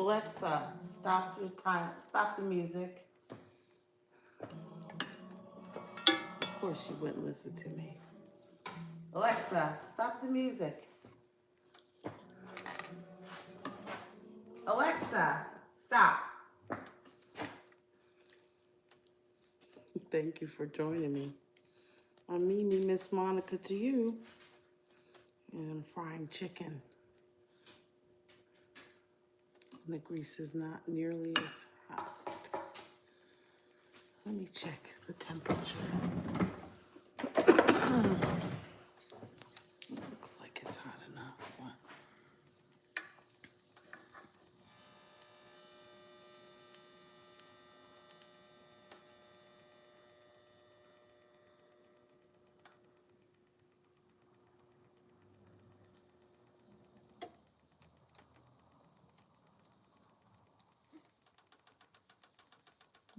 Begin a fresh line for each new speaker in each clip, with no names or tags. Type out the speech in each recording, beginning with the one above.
Alexa, stop your time. Stop the music. Of course, she wouldn't listen to me. Alexa, stop the music. Alexa, stop. Thank you for joining me. I'm Mimi, Miss Monica to you. And I'm frying chicken. The grease is not nearly as hot. Let me check the temperature. Looks like it's hot enough. But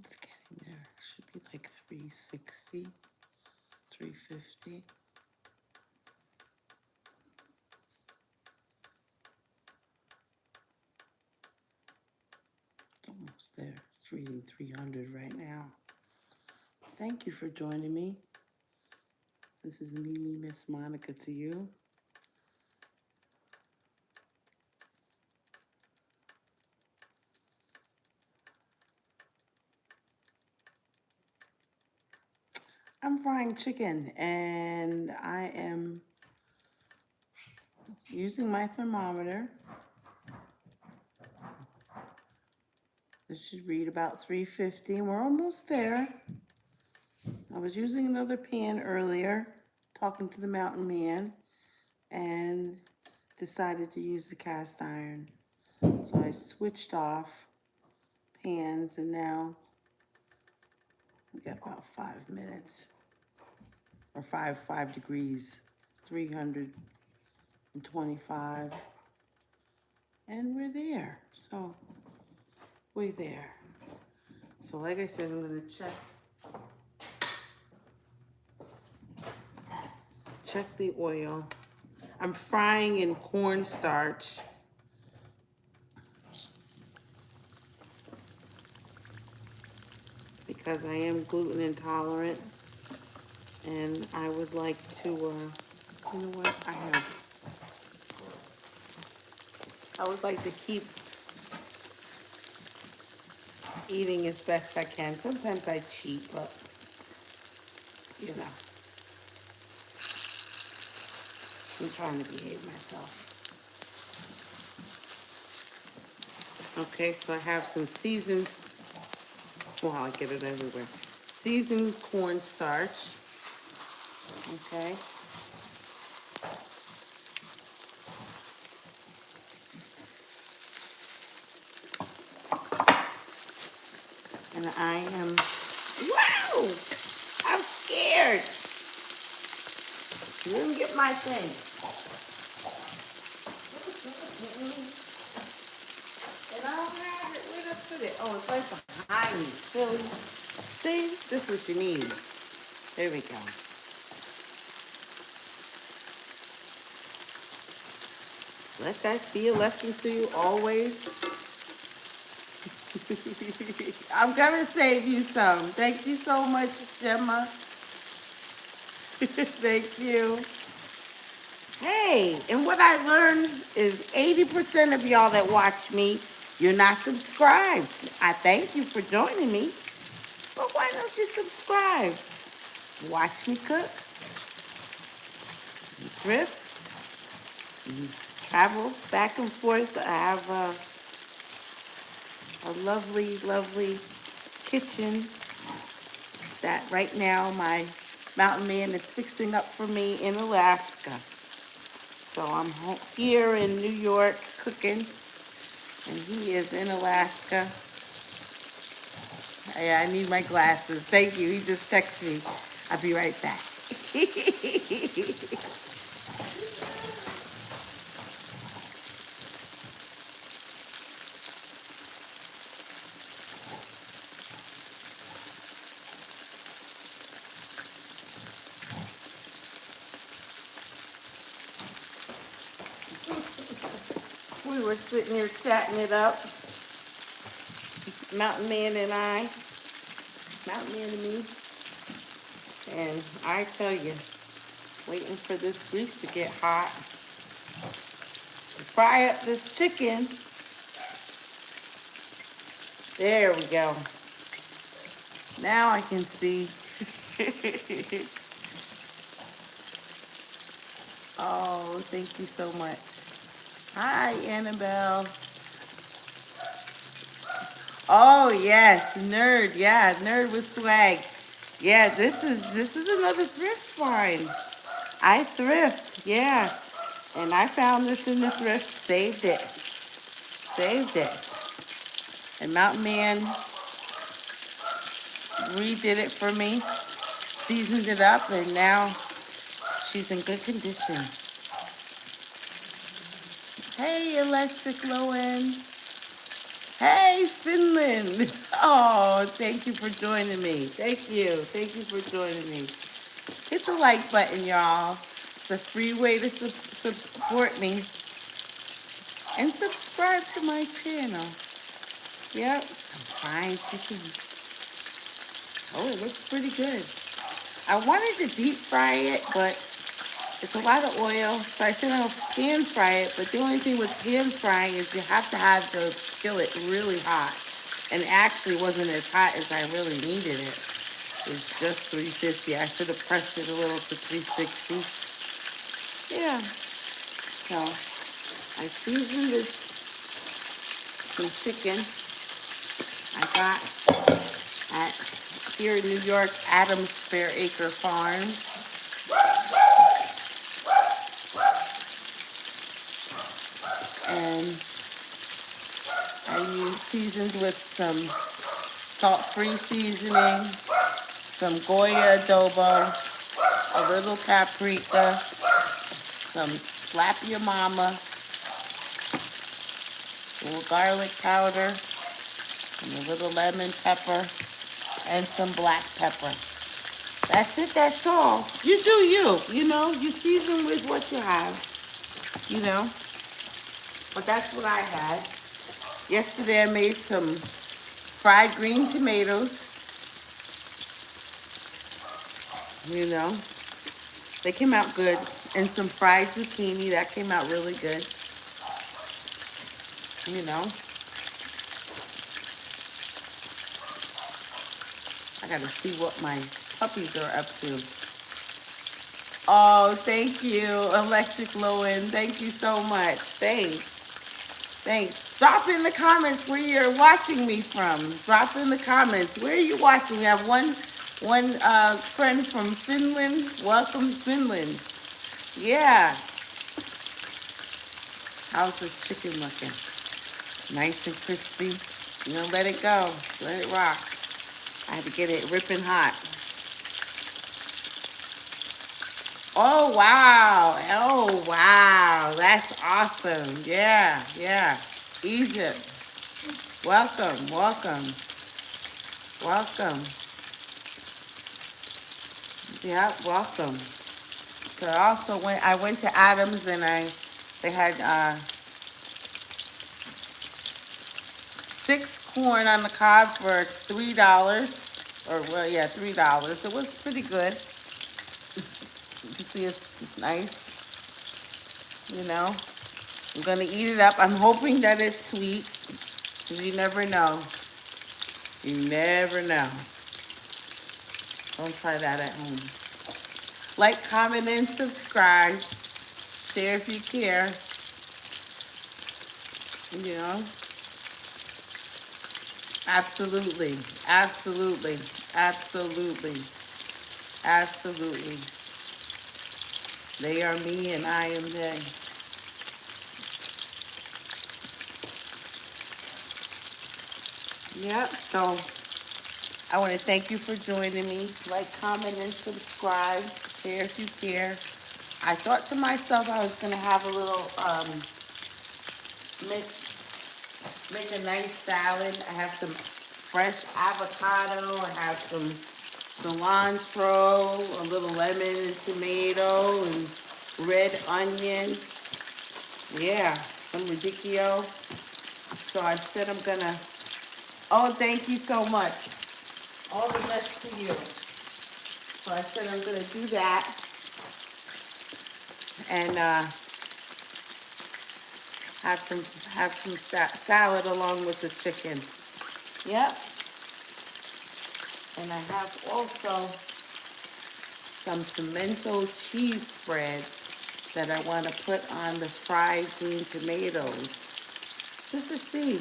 it's getting there. Should be like 360, 350. It's almost there. It's reading 300 right now. Thank you for joining me. This is Mimi, Miss Monica to you. I'm frying chicken and I am using my thermometer. This should read about 350 and we're almost there. I was using another pan earlier, talking to the mountain man, and decided to use the cast iron. So I switched off pans and now we got about 5 minutes, or five degrees, 325, and we're there. So we're there. So like I said, I'm gonna check the oil. I'm frying in cornstarch. Because I am gluten intolerant, and I would like to, you know what, I would like to keep eating as best I can. Sometimes I cheat, but, you know, I'm trying to behave myself. Okay, so I have some seasoned, well, I get it everywhere, seasoned cornstarch, okay. And I am, wow, I'm scared. You didn't get my thing. And I don't have it. Where did I put it? Oh, it's right behind me. Silly. See? This is what you need. There we go. Let that be a lesson to you always. I'm going to save you some. Thank you so much, Gemma. Thank you. Hey, and what I learned is 80% of y'all that watch me, you're not subscribed. I thank you for joining me. But why don't you subscribe? Watch me cook, thrift, travel back and forth. I have a lovely, lovely kitchen that right now my mountain man is fixing up for me in Alaska. So I'm here in New York cooking, and he is in Alaska. Yeah, I need my glasses. Thank you. He just texted me. I'll be right back. We were sitting here chatting it up. Mountain Man and I, Mountain Man and me, and I tell you, waiting for this grease to get hot. Fry up this chicken. There we go. Now I can see. Oh, thank you so much. Hi, Annabelle. Oh yes, nerd. Yeah, nerd with swag. Yeah, this is another thrift find. I thrift. Yeah, and I found this in the thrift. Saved it. Saved it. And Mountain Man redid it for me. Seasoned it up, and now she's in good condition. Hey, Electric Lowen. Hey, Finland. Oh, thank you for joining me. Thank you. Thank you for joining me. Hit the like button, y'all. It's a free way to support me. And subscribe to my channel. Yep. I'm frying chicken. Oh, it looks pretty good. I wanted to deep fry it, but it's a lot of oil, so I said I'll pan fry it, but the only thing with pan frying is you have to have the skillet really hot. And it actually wasn't as hot as I really needed it. It's just 350. I should have pressed it a little to 360. Yeah. So I seasoned this some chicken I got at here in New York, Adams Fair Acre Farm. And I used seasoned with some salt-free seasoning, some Goya adobo, a little paprika, some slap your mama, a little garlic powder, and a little lemon pepper, and some black pepper. That's it, that's all. You do you, you season with what you have, you know. But that's what I had. Yesterday I made some fried green tomatoes, They came out good. And some fried zucchini, that came out really good, I gotta see what my puppies are up to. Oh, thank you, Electric Lowen. Thank you so much. Thanks. Thanks. Drop in the comments where you're watching me from. Drop in the comments. Where are you watching? We have one friend from Finland. Welcome, Finland. Yeah. How's this chicken looking? Nice and crispy. Let it go. Let it rock. I had to get it ripping hot. Oh, wow. Oh, wow. That's awesome. Yeah, yeah. Egypt. Welcome, welcome. Welcome. Yeah, welcome. So I went to Adams and they had 6 corn on the cob for $3. Or well, yeah, $3. It was pretty good. You can see it's nice. I'm gonna eat it up. I'm hoping that it's sweet, because you never know. You never know. Don't try that at home. Like, comment, and subscribe. Share if you care. Absolutely. Absolutely. Absolutely. Absolutely. They are me and I am they. Yep, so I want to thank you for joining me. Like, comment, and subscribe. Share if you care. I thought to myself I was going to have a little, make a nice salad. I have some fresh avocado. I have some cilantro, a little lemon and tomato, and red onion. Yeah, some radicchio. So I said I'm going to Oh, thank you so much. All the best to you. So I said I'm gonna do that and have some salad along with the chicken. Yep. And I have also some pimento cheese spread that I want to put on the fried green tomatoes. Just to see,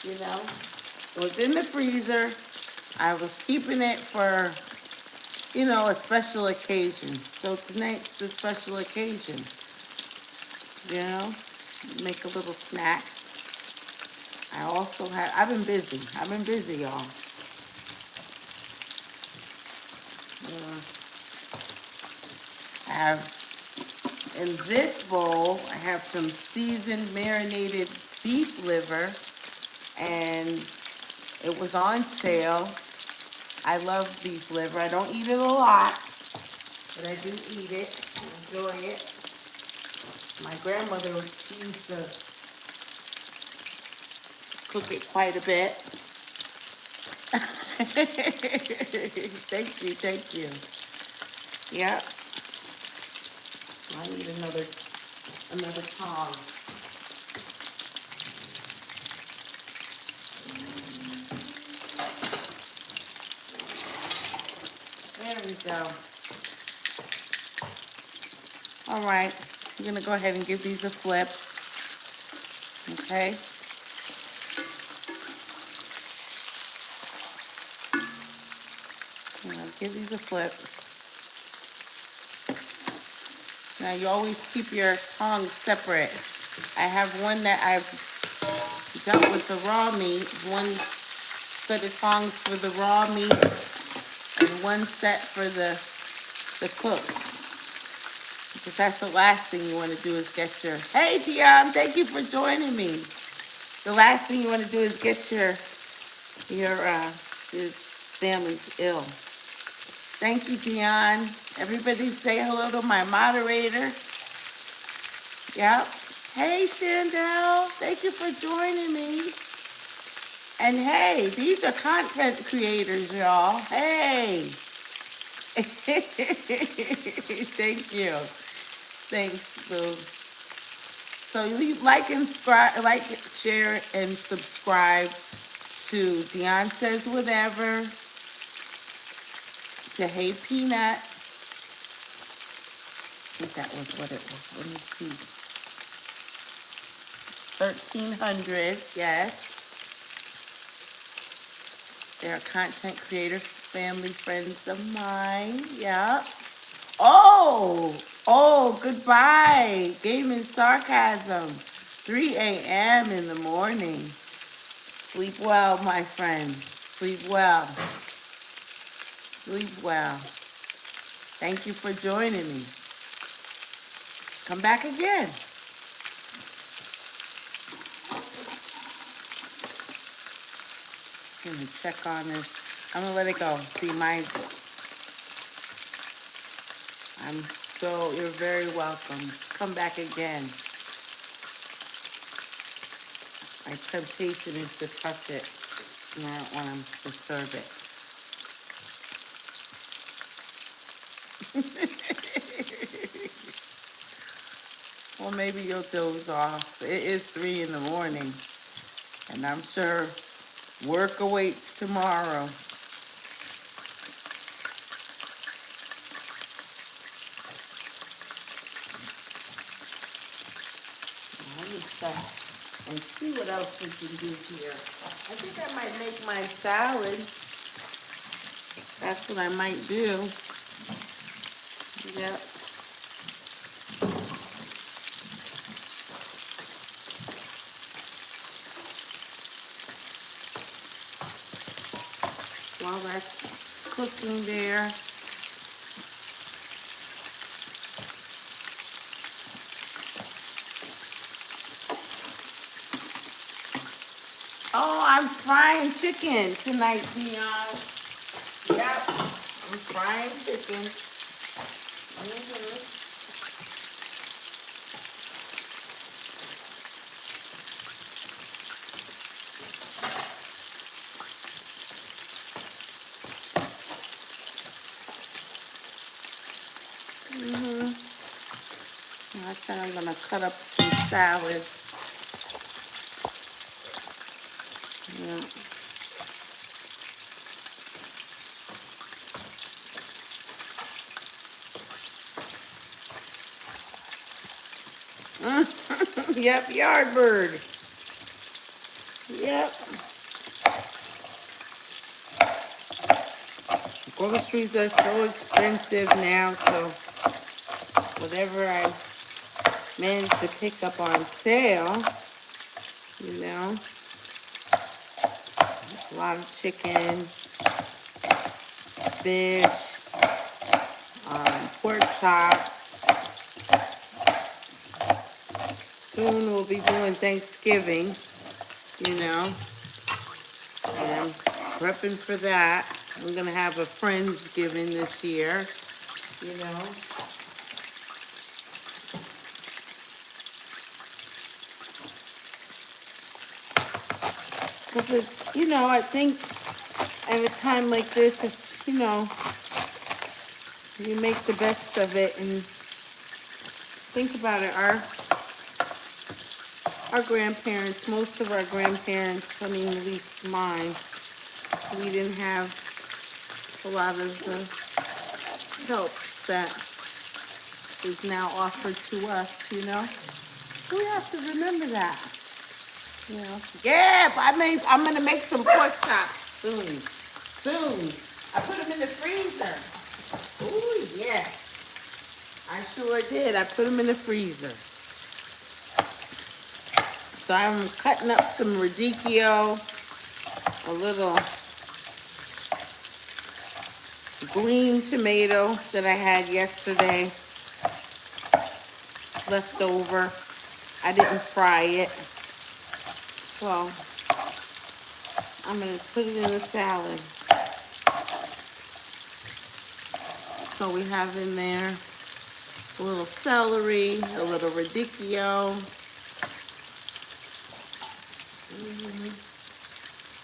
you know. It was in the freezer. I was keeping it for, a special occasion. So tonight's the special occasion, you know. Make a little snack. I've been busy. Y'all. I have In this bowl, I have some seasoned marinated beef liver, and it was on sale. I love beef liver. I don't eat it a lot, but I do eat it. I enjoy it. My grandmother used to cook it quite a bit. Thank you. Yep. I need another tong. There we go. All right, I'm gonna go ahead and give these a flip. Okay. Give these a flip. Now you always keep your tongs separate. I have one that I've dealt with the raw meat, one set of tongs for the raw meat, and one set for the cooked. Because that's the last thing you want to do is get your, hey Dion, thank you for joining me. The last thing you want to do is get your family ill. Thank you, Dion. Everybody say hello to my moderator. Yep. Hey, Chandel. Thank you for joining me. And hey, these are content creators, y'all. Hey. Thank you. Thanks, Boo. So you like, share, and subscribe to Dion Says Whatever, to Hey Peanut. I think that was what it was. Let me see. 1,300, yes. They're content creators, family, friends of mine. Yep. Oh, goodbye. Gaming sarcasm. 3 a.m. in the morning. Sleep well, my friend. Sleep well. Sleep well. Thank you for joining me. Come back again. I'm gonna check on this. I'm gonna let it go. See, you're very welcome. Come back again. My temptation is to touch it, and I don't want to disturb it. Well, maybe you'll doze off. It is 3 in the morning, and I'm sure work awaits tomorrow. Let me check and see what else we can do here. I think I might make my salad. That's what I might do. Yep. While that's cooking there, oh, I'm frying chicken tonight, Dion. Yep, I'm frying chicken. I said I'm gonna cut up some salad. Yeah. Yep, Yardbird. Yep. Groceries are so expensive now, so whatever I manage to pick up on sale, you know, a lot of chicken, fish, pork chops. Soon we'll be doing Thanksgiving, you know, and I'm prepping for that. I'm gonna have a Friendsgiving this year, you know. Because it's, you know, I think at a time like this, it's, you know, you make the best of it and think about it. Our grandparents, most of our grandparents, I mean, at least mine, we didn't have a lot of the help that is now offered to us, you know. We have to remember that, you know. Yeah, I'm gonna make some pork chops soon. Soon. I put them in the freezer. Ooh, yeah. I sure did. I put them in the freezer. So I'm cutting up some radicchio, a little green tomato that I had yesterday, left over. I didn't fry it. So I'm gonna put it in the salad. So we have in there a little celery, a little radicchio.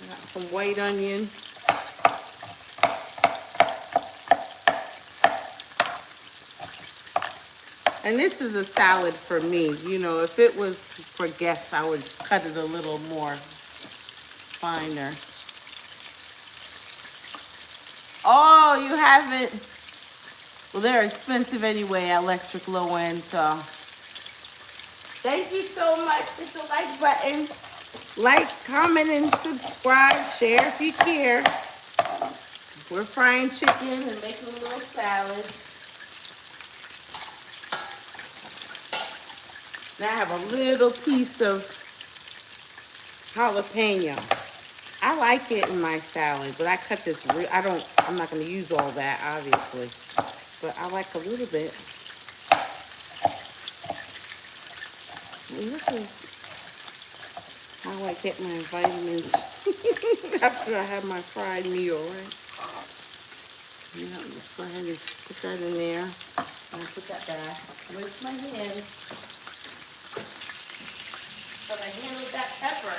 Got some white onion. And this is a salad for me. You know, if it was for guests, I would cut it a little more finer. Oh, you haven't? Well, they're expensive anyway, electric low end, so. Thank you so much. Hit the like button. Like, comment, and subscribe. Share if you care. We're frying chicken and making a little salad. Now I have a little piece of jalapeno. I like it in my salad, but I cut this, I'm not going to use all that, obviously. But I like a little bit. This is how I get my vitamins after I have my fried meal, right? Yeah, let's go ahead and put that in there. I'll put that back. Rinse my hands. But I handled that pepper.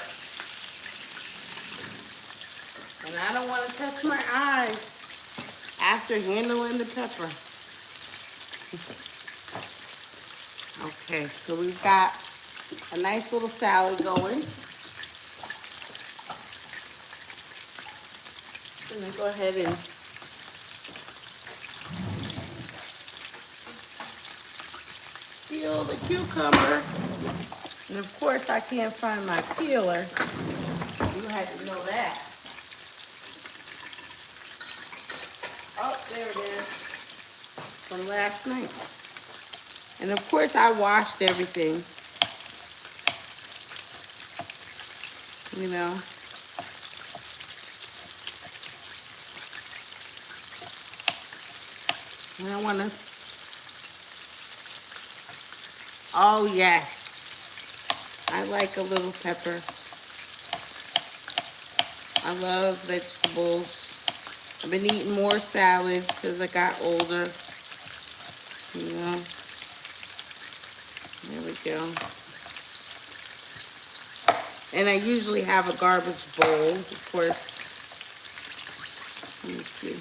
And I don't want to touch my eyes after handling the pepper. Okay, so we've got a nice little salad going. I'm going to go ahead and peel the cucumber. And of course, I can't find my peeler. You had to know that. Oh, there it is. From last night. And of course, I washed everything. You know. And I want to. Oh, yes. I like a little pepper. I love vegetables. I've been eating more salads as I got older. You know. There we go. And I usually have a garbage bowl, of course. Let me see.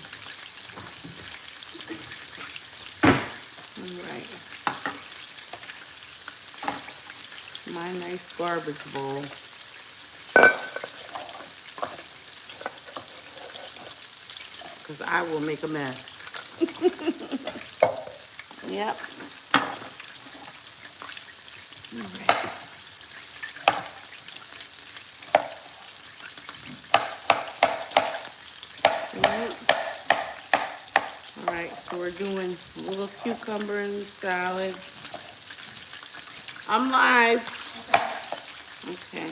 All right. my nice garbage bowl. Because I will make a mess. Yep. All right. All right, so we're doing a little cucumber and salad. I'm live. Okay.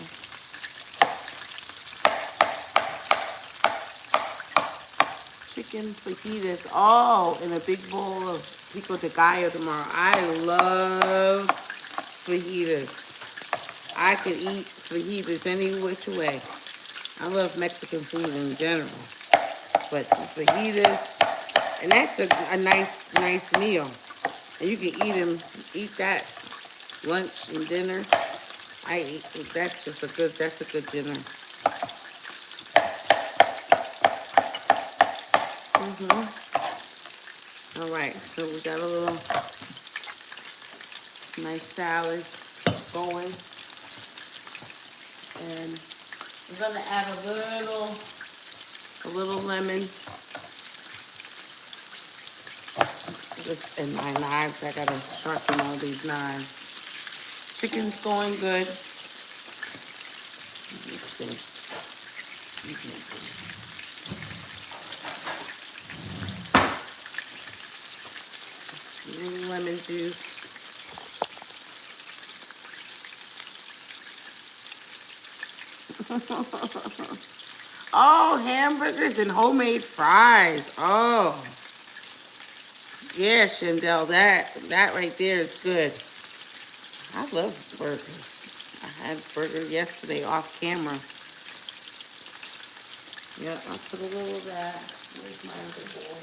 Chicken fajitas all in a big bowl of pico de gallo tomorrow. I love fajitas. I could eat fajitas any which way. I love Mexican food in general. But fajitas, and that's a nice meal. And you can eat that lunch and dinner. That's a good dinner. All right, so we got a little nice salad going. And we're gonna add a little lemon. And my knives, I gotta sharpen all these knives. Chicken's going good. Let's see. A little lemon juice. Oh, hamburgers and homemade fries. Oh, yeah, Shandell, that right there is good. I love burgers. I had burger yesterday off camera. Yep, I'll put a little of that. Where's my other bowl?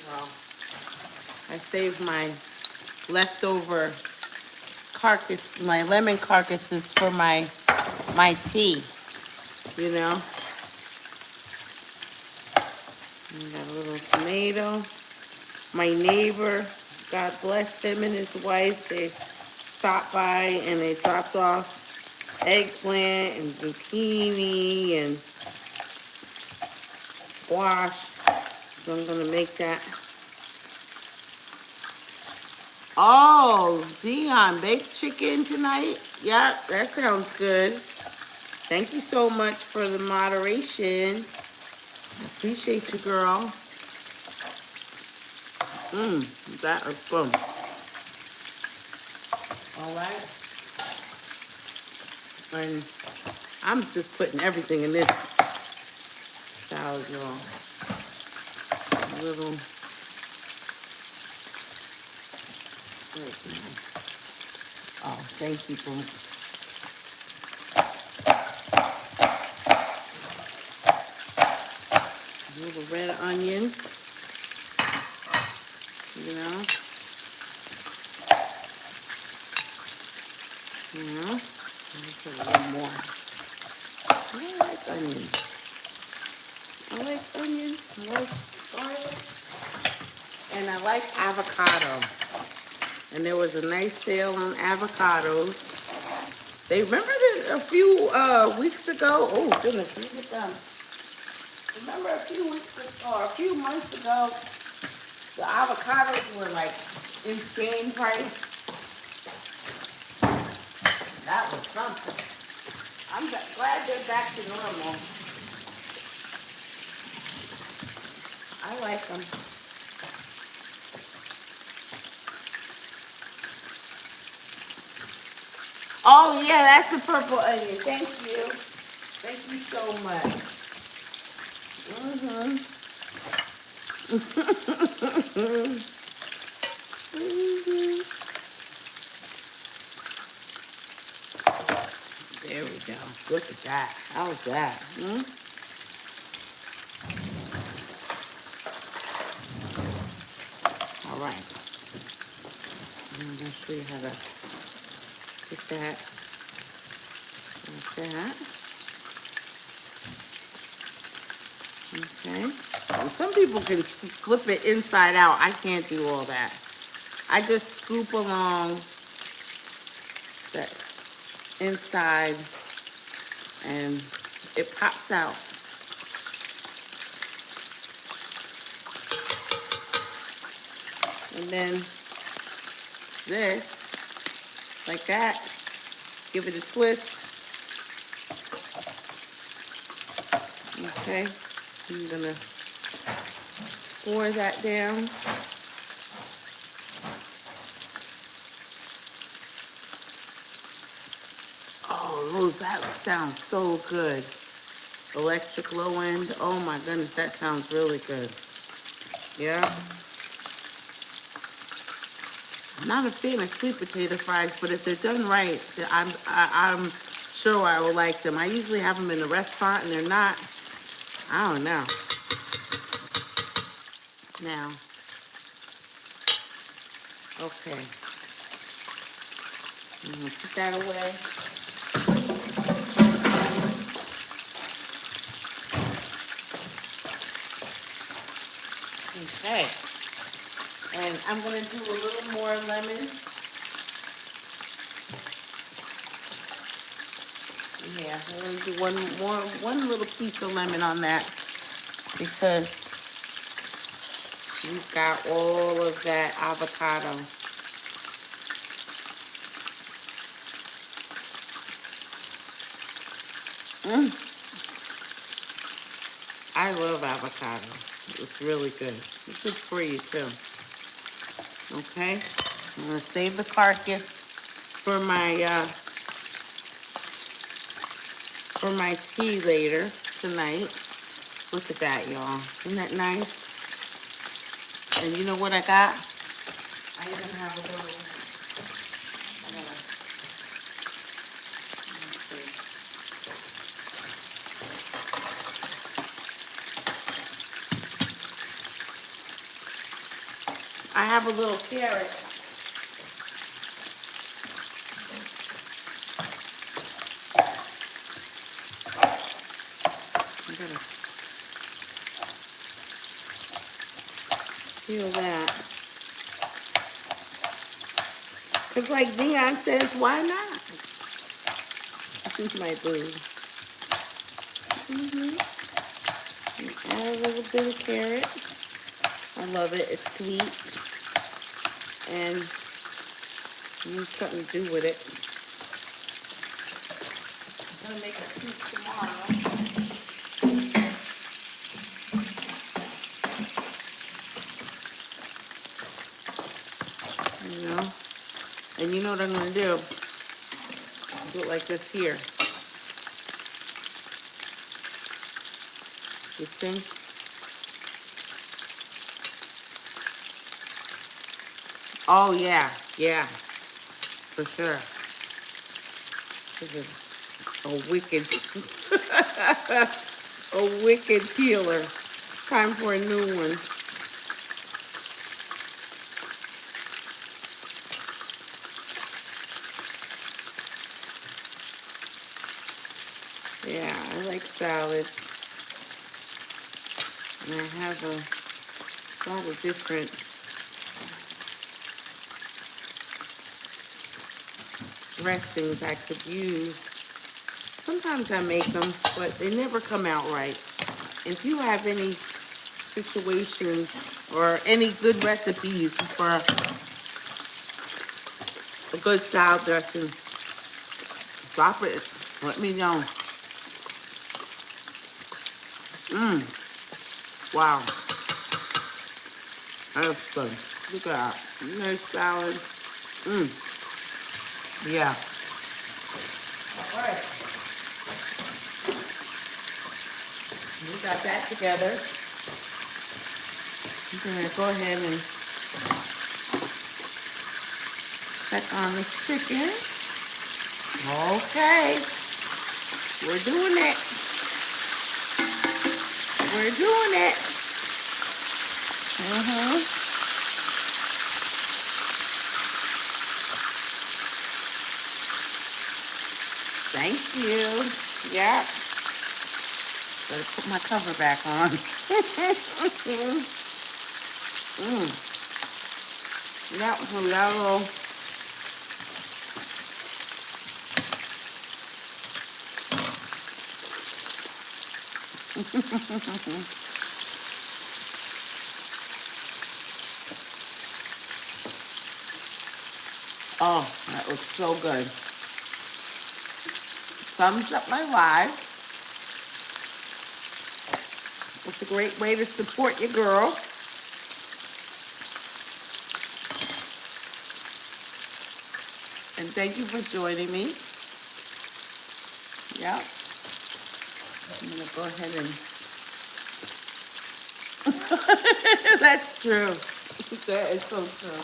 Well, I saved my leftover my lemon carcasses for my tea. You know. And got a little tomato. My neighbor, God bless him and his wife, they stopped by and they dropped off eggplant and zucchini and squash. So I'm gonna make that. Oh, Dion, baked chicken tonight? Yeah, that sounds good. Thank you so much for the moderation. I appreciate you, girl. That is fun. All right. And I'm just putting everything in this salad, y'all. A little. Oh, thank you, boo. A little red onion. You know. Yeah. Let me put a little more. I like onion. I like onion. I like garlic. And I like avocado. And there was a nice sale on avocados. They remember a few weeks ago. Oh goodness, let me get done. Remember a few weeks ago, or a few months ago, the avocados were like insane price. That was something. I'm glad they're back to normal. I like them. Oh yeah, that's the purple onion. Thank you. Thank you so much. There we go. Look at that. How's that? All right. I'm going to show you how to put that like that. Okay. And some people can flip it inside out. I can't do all that. I just scoop along that inside, and it pops out. And then this, like that, give it a twist. Okay, I'm gonna pour that down. Oh, that sounds so good. Electric low end. Oh my goodness, that sounds really good. Yeah. I'm not a fan of sweet potato fries, but if they're done right, I'm sure I will like them. I usually have them in the restaurant, and they're not. I don't know. Now, okay. I'm gonna put that away. Okay. And I'm gonna do a little more lemon. Yeah, I'm gonna do one little piece of lemon on that, because we've got all of that avocado. I love avocado. It's really good. It's good for you too. Okay, I'm gonna save the carcass for my tea later tonight. Look at that, y'all. Isn't that nice? And you know what I got? I even have a little. I have a little carrot. I'm gonna peel that. Cause like Dion says, why not? This is my boo. Add a little bit of carrot. I love it. It's sweet, and you need something to do with it. I'm gonna make a soup tomorrow. You know, and you know what I'm gonna do? Do it like this here. You see? Oh yeah, yeah, for sure. This is a wicked, a wicked peeler. Time for a new one. Yeah, I like salads. And I have a lot of different dressings I could use. Sometimes I make them, but they never come out right. If you have any situations or any good recipes for a good salad dressing, drop it. Let me know. Wow. That's good. Look at that. Nice salad. Yeah. All right. We got that together. I'm gonna go ahead and check on this chicken. Okay. We're doing it. We're doing it. Thank you. Yeah. Better put my cover back on. Yeah, so we got a little Oh, that looks so good. Thumbs up my live. It's a great way to support your girl. And thank you for joining me. Yep. I'm gonna go ahead and that's true. That is so true.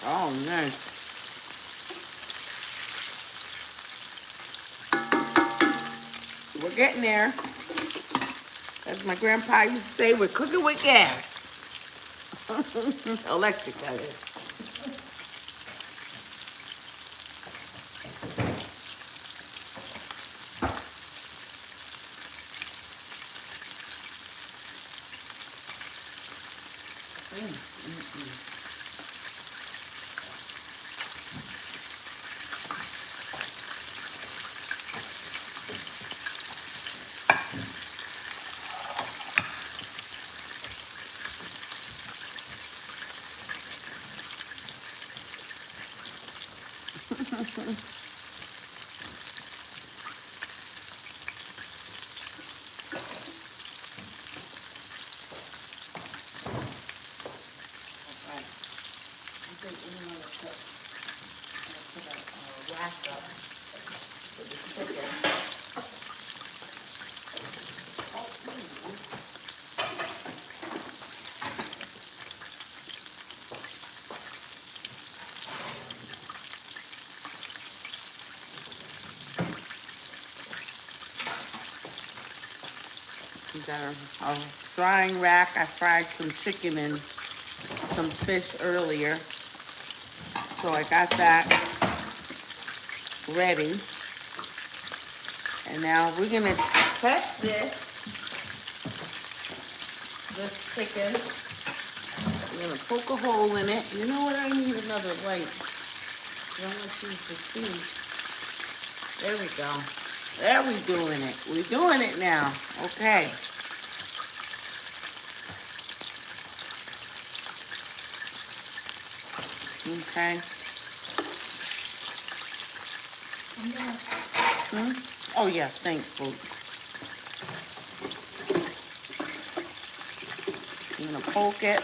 Oh, nice. We're getting there. As my grandpa used to say, we're cooking with gas. Electric, that is. We got a frying rack. I fried some chicken and some fish earlier. So I got that ready. And now we're gonna test this chicken. We're gonna poke a hole in it. You know what? I need another light. I don't want you to see. There we go. There we doing it. We're doing it now. Okay. Okay. Oh yeah, thanks, folks. I'm gonna poke it.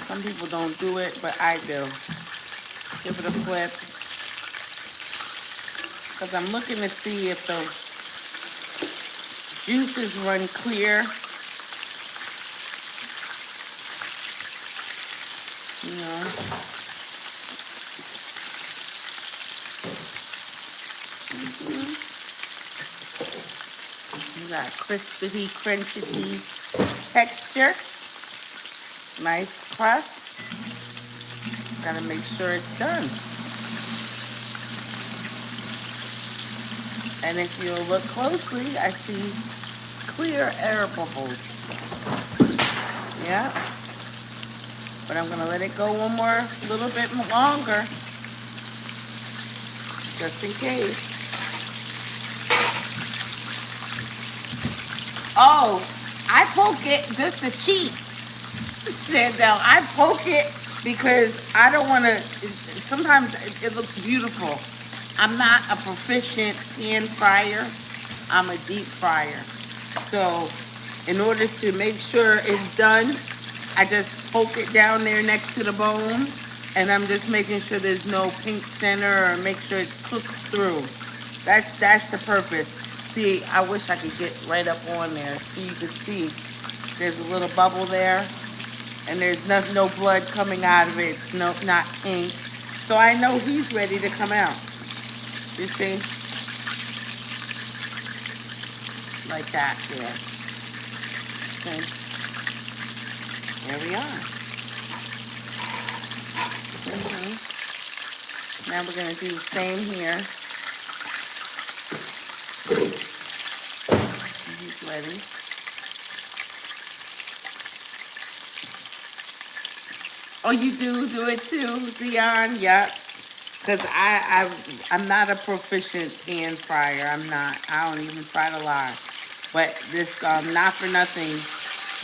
Some people don't do it, but I do. Give it a flip. Because I'm looking to see if the juices run clear. You know. You got crispy, crunchy texture. Nice crust. Gotta make sure it's done. And if you look closely, I see clear air bubbles. Yeah. But I'm gonna let it go one more, little bit longer, just in case. Oh, I poke it just to cheat. Chandel, I poke it because I don't want to, sometimes it looks beautiful. I'm not a proficient pan fryer. I'm a deep fryer. So in order to make sure it's done, I just poke it down there next to the bone, and I'm just making sure there's no pink center, or make sure it's cooked through. That's the purpose. See, I wish I could get right up on there so you could see. There's a little bubble there. and there's no blood coming out of it. It's not pink. So I know he's ready to come out. You see? Like that there. Okay. There we are. Now we're going to do the same here. He's ready. Oh, you do it too, Zion? Yep. Because I'm not a proficient pan fryer. I'm not. I don't even try to lie. But this, not for nothing,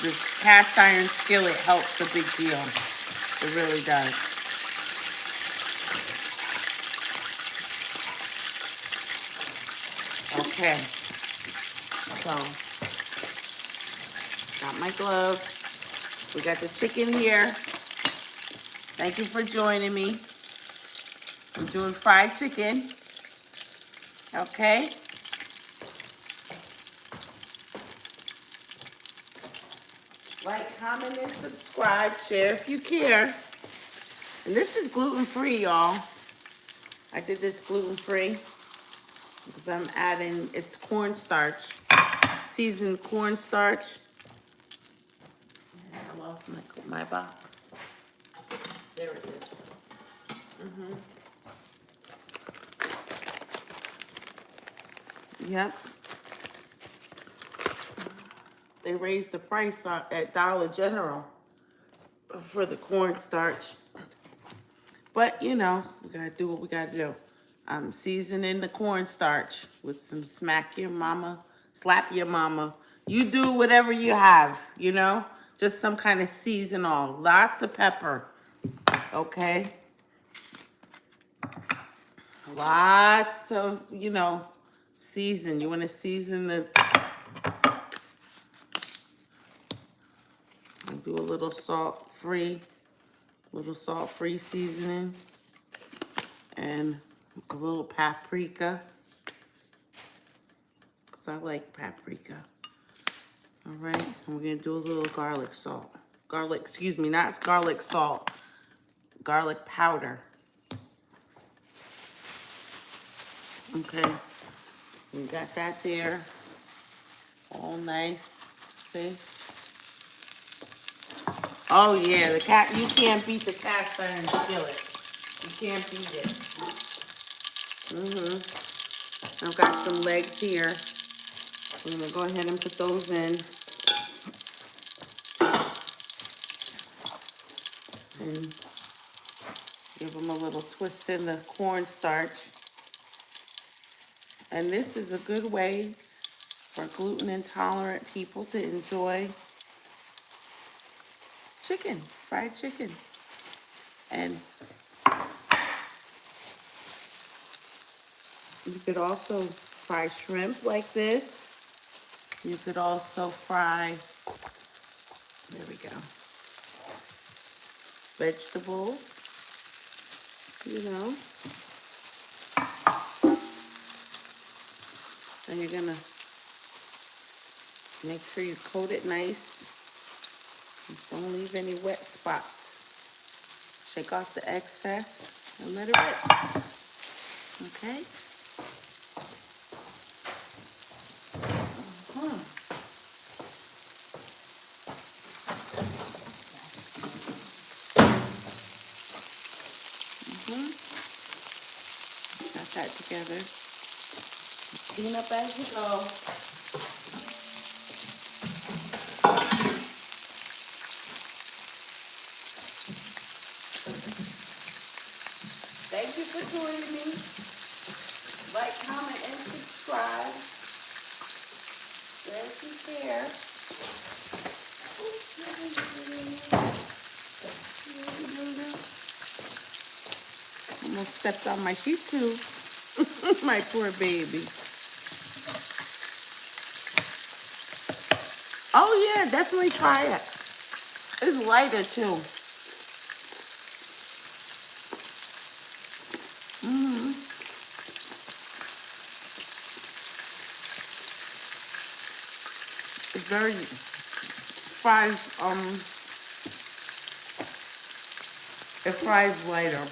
this cast iron skillet helps a big deal. It really does. Okay. So, got my gloves. We got the chicken here. Thank you for joining me. I'm doing fried chicken. Okay. Like, comment, and subscribe. Share if you care. And this is gluten-free, y'all. I did this gluten-free because I'm adding, it's cornstarch. Seasoned cornstarch. I lost my box. There it is. Yep. They raised the price at Dollar General for the cornstarch. But, you know, we gotta do what we gotta do. I'm seasoning the cornstarch with some slap your mama. You do whatever you have, you know? Just some kind of seasonal. Lots of pepper, okay? Lots of, you know, season. You wanna season the... I'll do a little salt-free seasoning. And a little paprika. Because I like paprika. All right, and we're gonna do a little garlic salt. Excuse me, not garlic salt. Garlic powder. Okay, we got that there. All nice, see? Oh yeah, you can't beat the cast iron skillet. You can't beat it. I've got some legs here. I'm gonna go ahead and put those in. And give them a little twist in the cornstarch. And this is a good way for gluten intolerant people to enjoy chicken, fried chicken. And you could also fry shrimp like this. You could also fry, there we go, vegetables, you know. And you're gonna make sure you coat it nice. Don't leave any wet spots. Shake off the excess and let it rip. Okay? Got that together. Clean up as you go. Thank you for joining me. Like, comment, and subscribe. Share if you care. Almost stepped on my feet too. My poor baby. Oh yeah, definitely try it. It's lighter too. It's very fries. It fries lighter.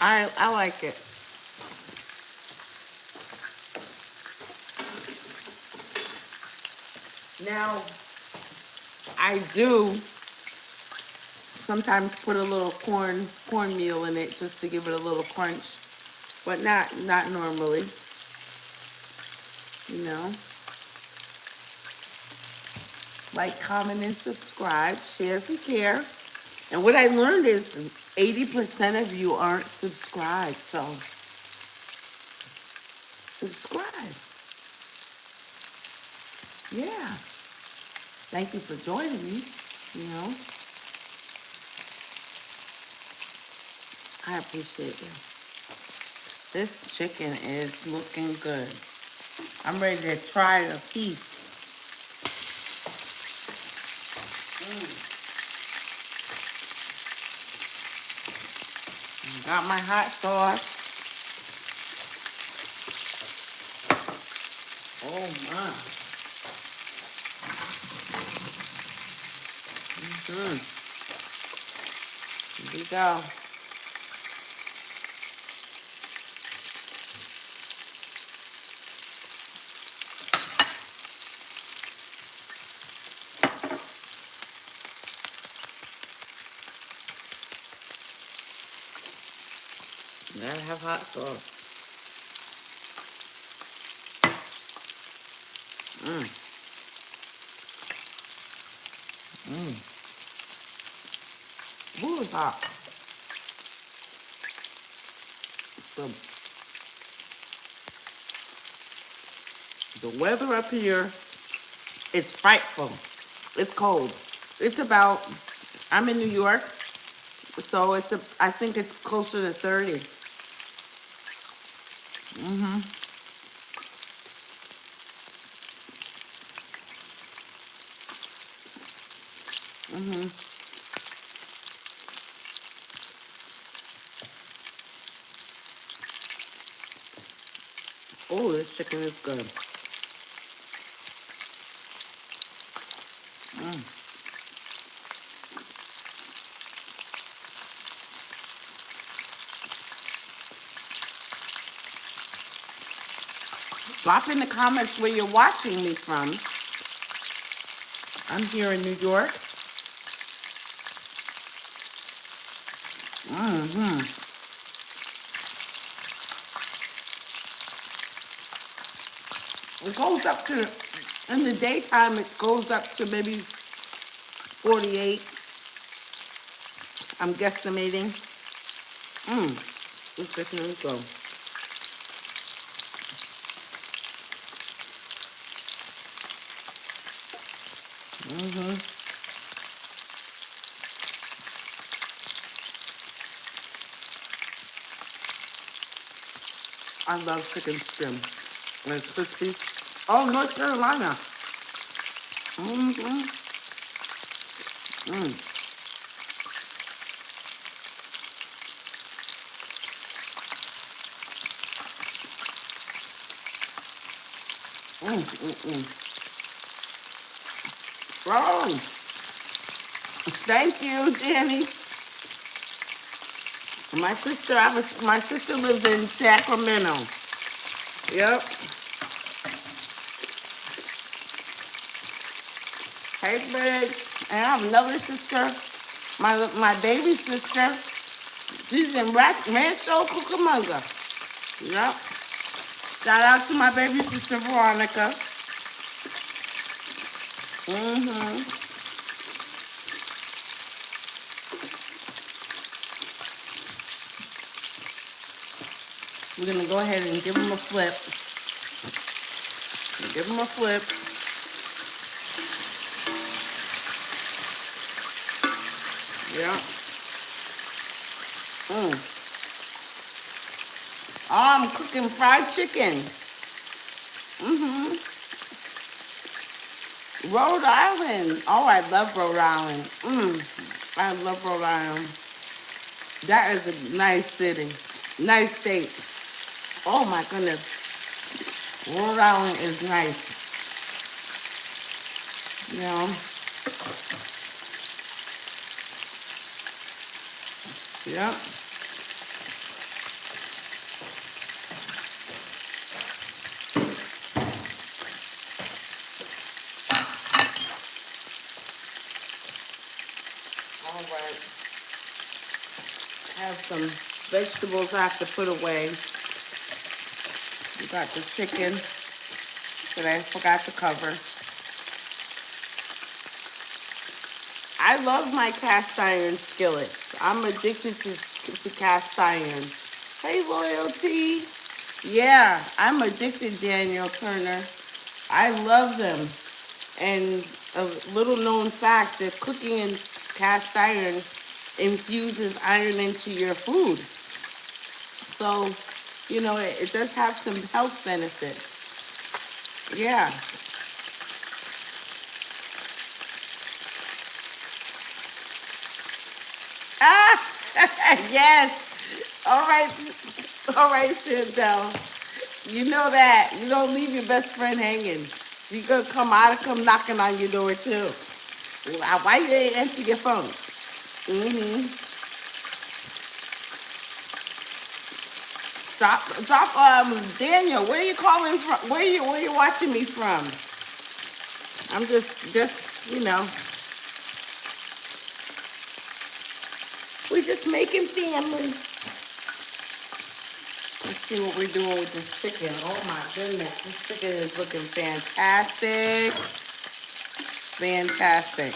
I like it. Now, I do sometimes put a little cornmeal in it just to give it a little crunch, but not normally, you know. Like, comment, and subscribe. Share if you care. And what I learned is 80% of you aren't subscribed, so subscribe. Yeah. Thank you for joining me. You know, I appreciate you. This chicken is looking good. I'm ready to try a piece. Got my hot sauce. Oh my. Here we go. Gotta have hot sauce. Mmm. Mmm. Ooh, it's hot. The weather up here is frightful. It's cold. It's about, I'm in New York, so I think it's closer to 30. Mm-hmm. Mm-hmm. Oh, this chicken is good. Mm. Drop in the comments where you're watching me from. I'm here in New York. Mm-hmm. It goes up to, in the daytime, it goes up to maybe 48. I'm guesstimating. This chicken is good. Mm-hmm. I love chicken skin. And it's crispy. Oh, North Carolina. Mm-hmm. Mm. Mm. Oh, thank you, Danny. My sister lives in Sacramento. Yep. Hey, babe. And I have another sister, my baby sister. She's in Rancho Cucamonga. Yep. Shout out to my baby sister, Veronica. Mm-hmm. We're gonna go ahead and give them a flip. Give them a flip. Yeah. Oh, I'm cooking fried chicken. Mm-hmm. Rhode Island. Oh, I love Rhode Island. I love Rhode Island. That is a nice city. Nice state. Oh my goodness. Rhode Island is nice. You know. Yep. All right. I have some vegetables I have to put away. We got the chicken that I forgot to cover. I love my cast iron skillets. I'm addicted to cast iron. Hey, Loyalty. Yeah, I'm addicted, Daniel Turner. I love them. And a little known fact that cooking in cast iron infuses iron into your food. So, it does have some health benefits. Yeah. Ah, yes. All right. All right, Chantel. You know that. You don't leave your best friend hanging. You gonna come knocking on your door too. Why you ain't answer your phone? Mm-hmm. Daniel, where you calling from? Where you watching me from? I'm just, we're just making family. Let's see what we're doing with this chicken. Oh my goodness, this chicken is looking fantastic. Fantastic.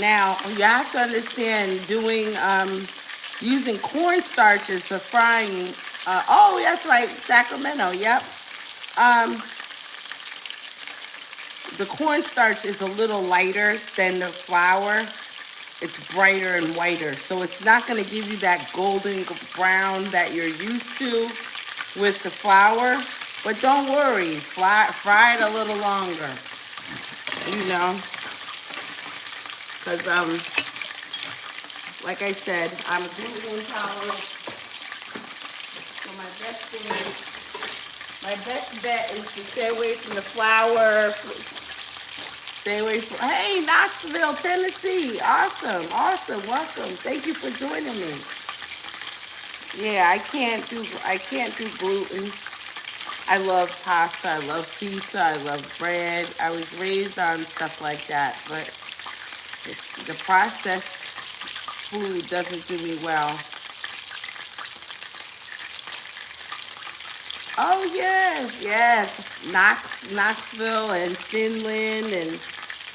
Now, you have to understand using cornstarches for frying. Oh, that's right, Sacramento. Yep. Um, the cornstarch is a little lighter than the flour. It's brighter and whiter, so it's not going to give you that golden brown that you're used to with the flour. But don't worry, fry it a little longer. Because like I said, I'm gluten intolerant. So my best bet is to stay away from the flour. Stay away from. Hey, Knoxville, Tennessee. Awesome, awesome, welcome. Thank you for joining me. Yeah, I can't do gluten. I love pasta. I love pizza. I love bread. I was raised on stuff like that, but the processed food doesn't do me well. Oh yes, yes. Knoxville and Finland, and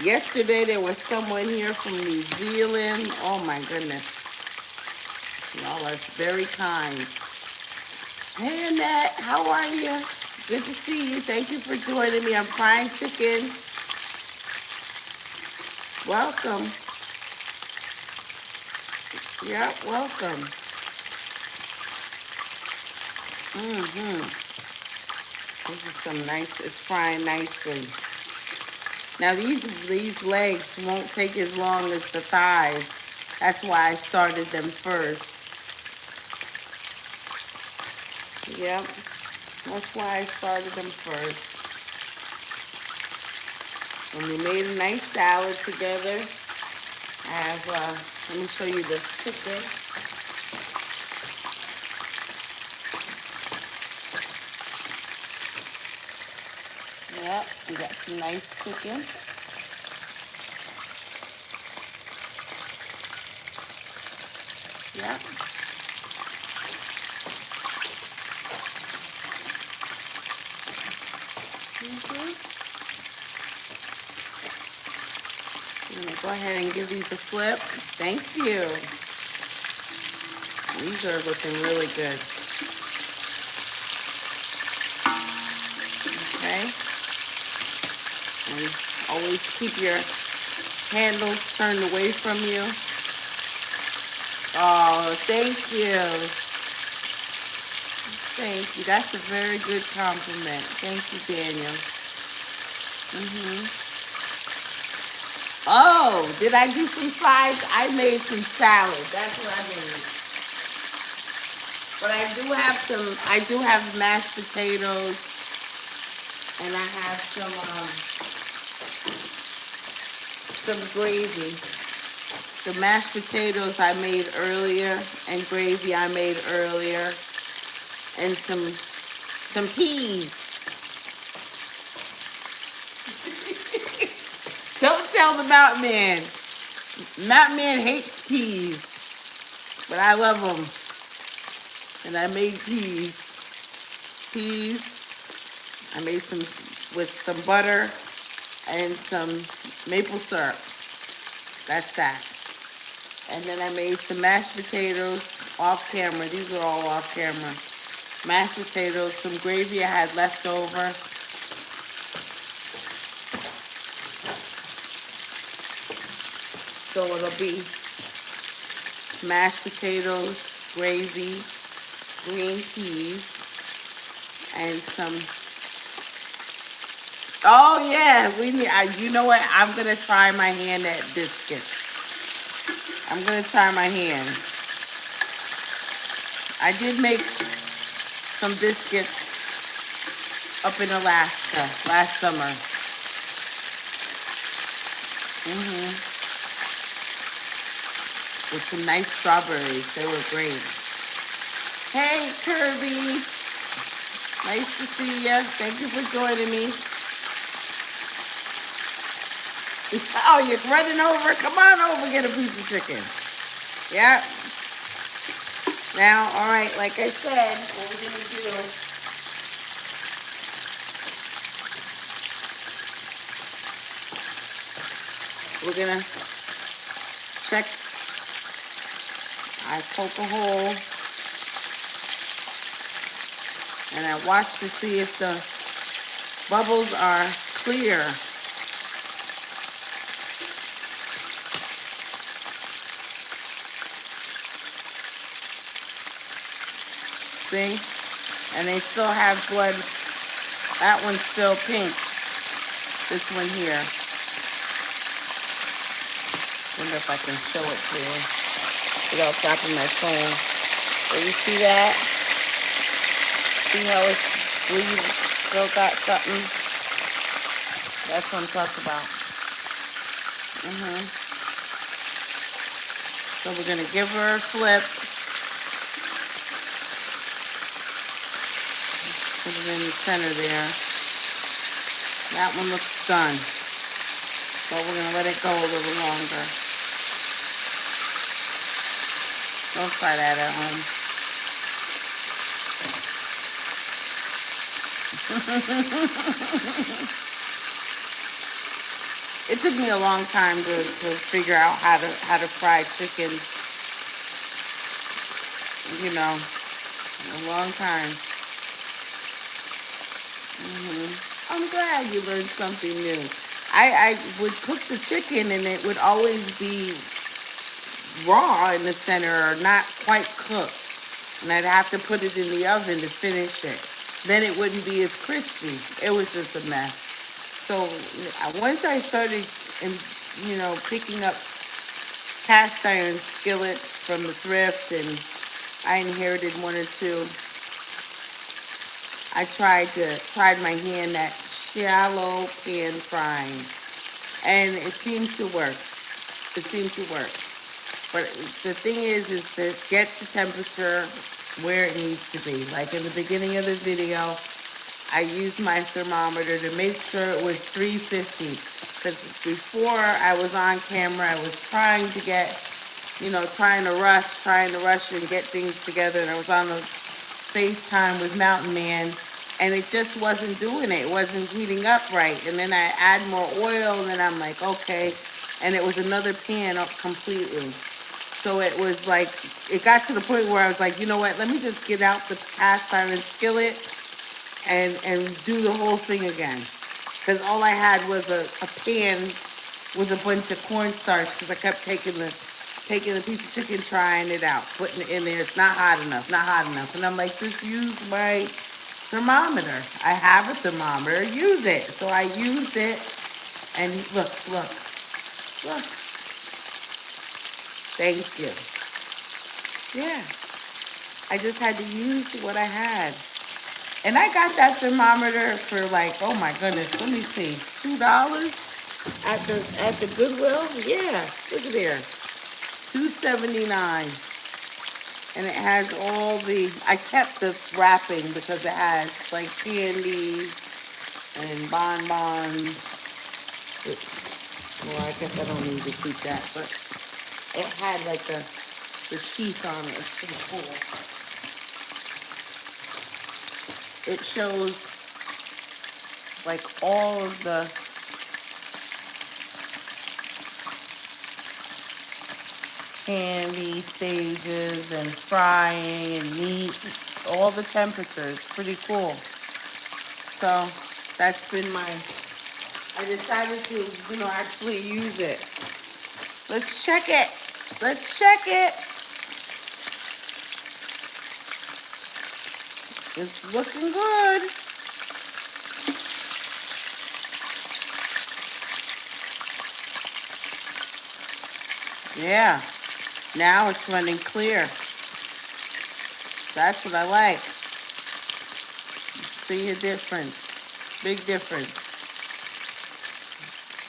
yesterday there was someone here from New Zealand. Oh my goodness. Y'all are very kind. Hey Annette, how are you? Good to see you. Thank you for joining me. I'm frying chicken. Welcome. Yep, welcome. Mm-hmm. This is some nice, it's frying nicely. Now these legs won't take as long as the thighs. That's why I started them first. Yep, that's why I started them first. And we made a nice salad together. I have, let me show you the chicken. Yep, we got some nice chicken. Yep. I'm gonna go ahead and give these a flip. Thank you. These are looking really good. Okay. And always keep your handles turned away from you. Oh, thank you. Thank you. That's a very good compliment. Thank you, Daniel. Oh, did I do some sides? I made some salad. That's what I made. But I do have mashed potatoes, and I have some gravy. The mashed potatoes I made earlier, and gravy I made earlier, and some peas. Don't tell the mountain man. Mountain man hates peas, but I love them. And I made peas. Peas. I made some with some butter and some maple syrup. That's that. And then I made some mashed potatoes off camera. These are all off camera. Mashed potatoes, some gravy I had left over. So it'll be mashed potatoes, gravy, green peas, and some. Oh yeah, we need. You know what? I'm gonna try my hand at biscuits. I'm gonna try my hand. I did make some biscuits up in Alaska last summer. With some nice strawberries. They were great. Hey, Kirby. Nice to see you. Thank you for joining me. Oh, you're running over? Come on over, get a piece of chicken. Yep. Now, all right, like I said, what we're going to do, we're going to check. I poke a hole, and I watch to see if the bubbles are clear. See? And they still have blood. That one's still pink. This one here. Wonder if I can show it to you without dropping my phone. So you see that? See how it's bleeding? Still got something? That's what I'm talking about. So we're gonna give her a flip. Put it in the center there. That one looks done. But we're gonna let it go a little longer. Don't try that at home. It took me a long time to figure out how to fry chicken. You know, a long time. I'm glad you learned something new. I would cook the chicken and it would always be raw in the center or not quite cooked. And I'd have to put it in the oven to finish it. Then it wouldn't be as crispy. It was just a mess. So once I started, picking up cast iron skillets from the thrift, and I inherited one or two, I tried my hand at shallow pan frying, and it seemed to work. It seemed to work. But the thing is to get the temperature where it needs to be. Like in the beginning of the video, I used my thermometer to make sure it was 350. Because before I was on camera, I was trying to get, trying to rush and get things together. And I was on a FaceTime with Mountain Man, and it just wasn't doing it. It wasn't heating up right. And then I add more oil, and then I'm like, okay. And it was another pan up completely. So it was like, it got to the point where I was like, you know what, let me just get out the cast iron skillet and do the whole thing again. Because all I had was a pan with a bunch of cornstarch, because I kept taking the piece of chicken, trying it out, putting it in there. It's not hot enough, not hot enough. And I'm like, just use my thermometer. I have a thermometer, use it. So I used it, and look. Thank you. Yeah. I just had to use what I had. And I got that thermometer for like, oh my goodness, let me see, $2 at the Goodwill? Yeah, look at there. $2.79. And it has all the, I kept the wrapping because it has like candy and bonbons. Well, I guess I don't need to keep that, but it had like the sheath on it. It's pretty cool. It shows like all of the candy stages and frying and meat, all the temperatures. Pretty cool. So that's been I decided to, actually use it. Let's check it. Let's check it. It's looking good. Yeah. Now it's running clear. That's what I like. See a difference. Big difference.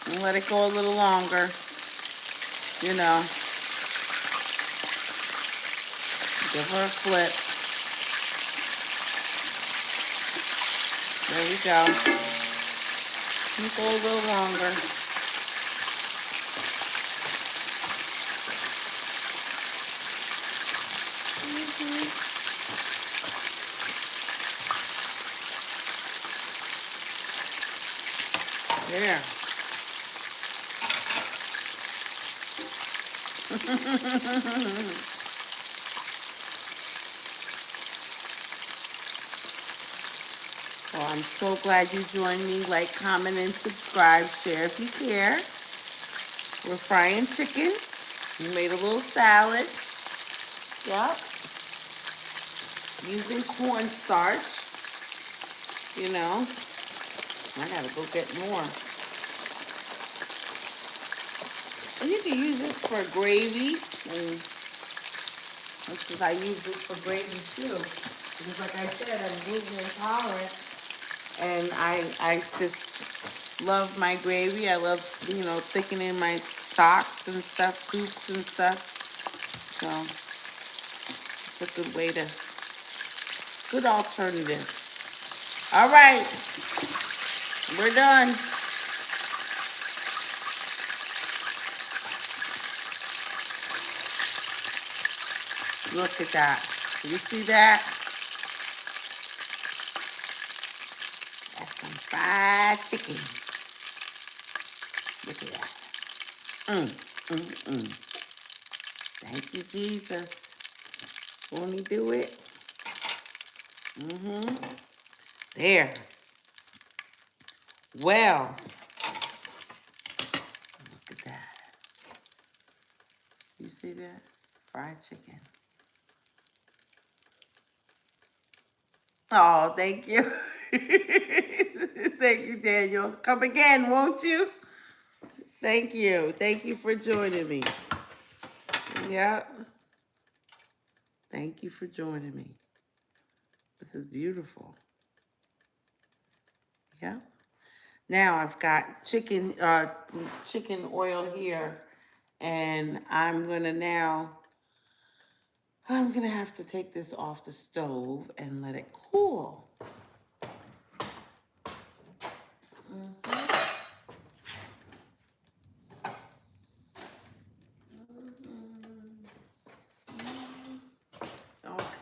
And let it go a little longer. Give her a flip. There we go. Let it go a little longer. There. Well, I'm so glad you joined me. Like, comment, and subscribe. Share if you care. We're frying chicken. We made a little salad. Yep. Using cornstarch. I gotta go get more. And you can use this for gravy. And because I use this for gravy too. Because like I said, I'm gluten intolerant. And I just love my gravy. I love, thickening my stocks and stuff, soups and stuff. So it's a good alternative. All right, we're done. Look at that. You see that? That's some fried chicken. Look at that. Thank you, Jesus. Won't he do it? There. Well, look at that. You see that? Fried chicken. Oh, thank you. Thank you, Daniel. Come again, won't you? Thank you. Thank you for joining me. Yep. Thank you for joining me. This is beautiful. Yeah. Now I've got chicken oil here, and I'm gonna have to take this off the stove and let it cool.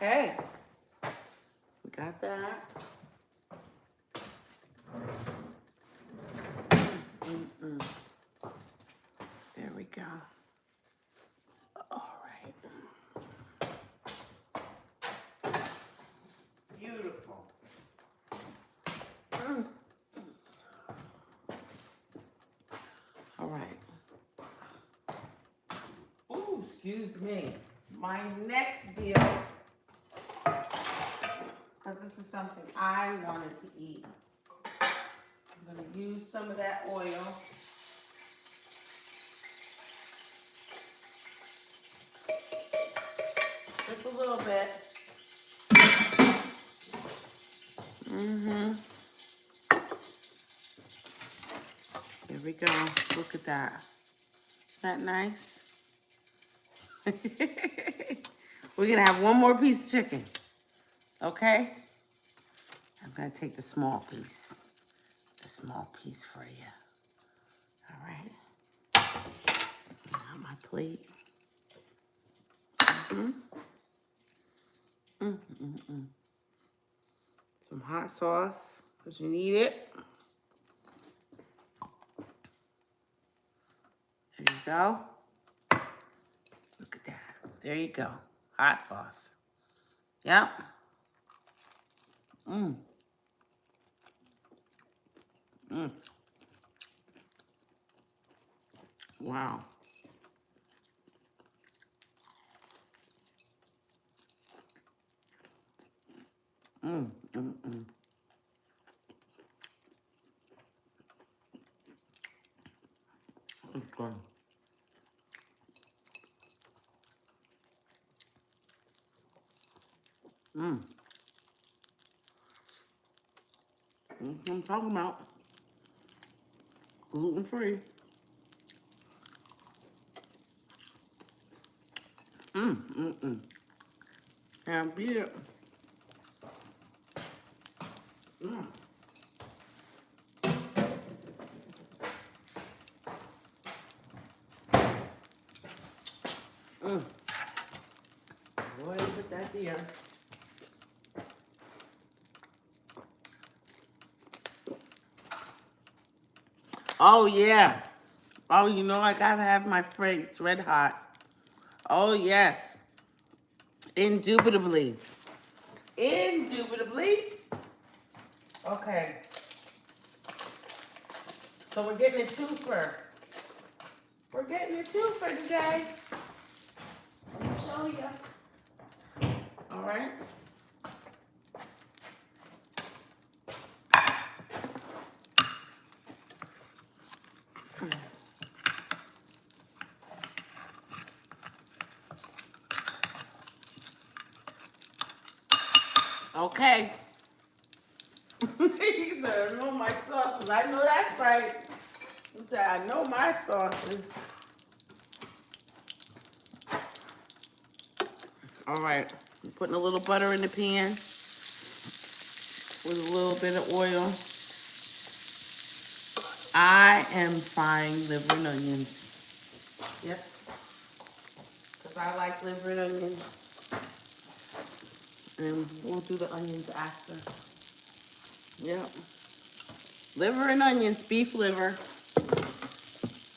Okay. We got that. There we go. All right. Beautiful. All right. Oh, excuse me. My next deal, because this is something I wanted to eat. I'm going to use some of that oil. Just a little bit. Here we go. Look at that. Isn't that nice? We're gonna have one more piece of chicken, okay? I'm gonna take the small piece for you. All right, got my plate. Some hot sauce, because you need it. There you go. Look at that. There you go. Hot sauce. Yep. Mmm. Mmm. Wow. Mmm. Mmm. Mmm. It's good. Mmm. I'm talking about gluten-free. Mmm. Mmm. Mmm. Can't beat it. Mmm. Mmm. Go ahead and put that there. Oh, yeah. Oh, you know I gotta have my Frank's Red Hot. Oh, yes. Indubitably. Indubitably. Okay. So we're getting a twofer. We're getting a twofer today. Let me show you. All right. Okay. You better know my sauces. I know that's right. I know my sauces. All right. I'm putting a little butter in the pan with a little bit of oil. I am frying liver and onions. Yep. Because I like liver and onions. And we'll do the onions after. Yep. Liver and onions, beef liver.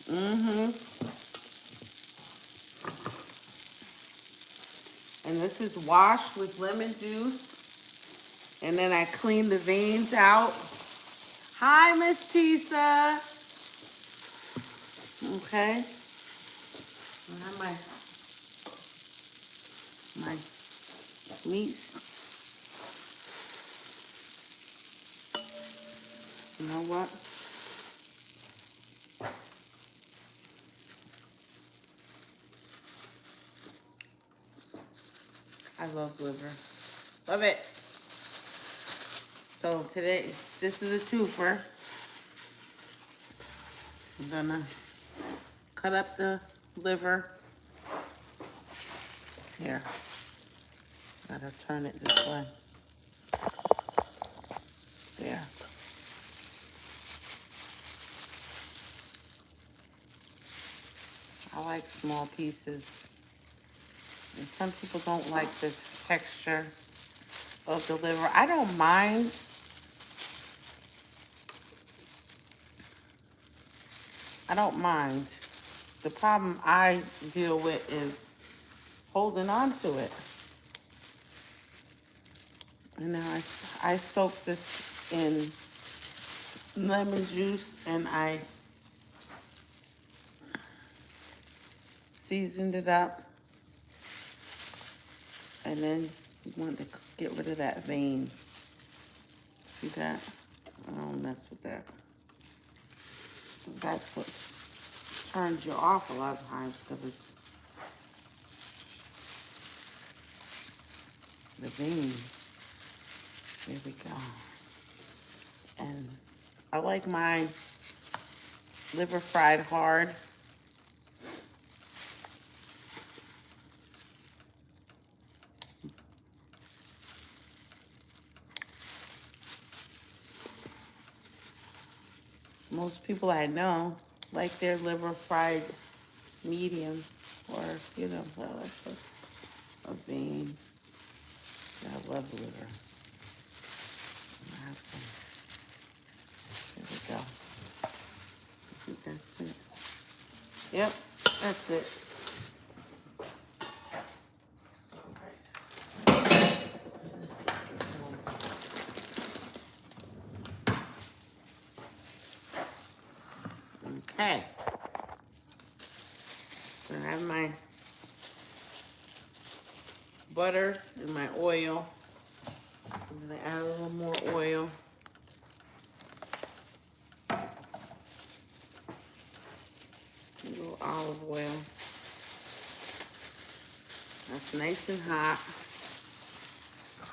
Mm-hmm. And this is washed with lemon juice. And then I clean the veins out. Hi, Miss Tisa. Okay. I have my meats. You know what? I love liver. Love it. So today, this is a twofer. I'm gonna cut up the liver. Here. Gotta turn it this way. There. I like small pieces. And some people don't like the texture of the liver. I don't mind. I don't mind. The problem I deal with is holding on to it. And now I soak this in lemon juice and I seasoned it up. And then you want to get rid of that vein. See that? I don't mess with that. That's what turns you off a lot of times because it's the vein. There we go. And I like my liver fried hard. most people I know like their liver fried medium, or well, that's a vein. Yeah, I love liver. I have some. There we go. I think that's it. Yep, that's it. Okay. So I have my butter and my oil. I'm gonna add a little more oil. A little olive oil. That's nice and hot.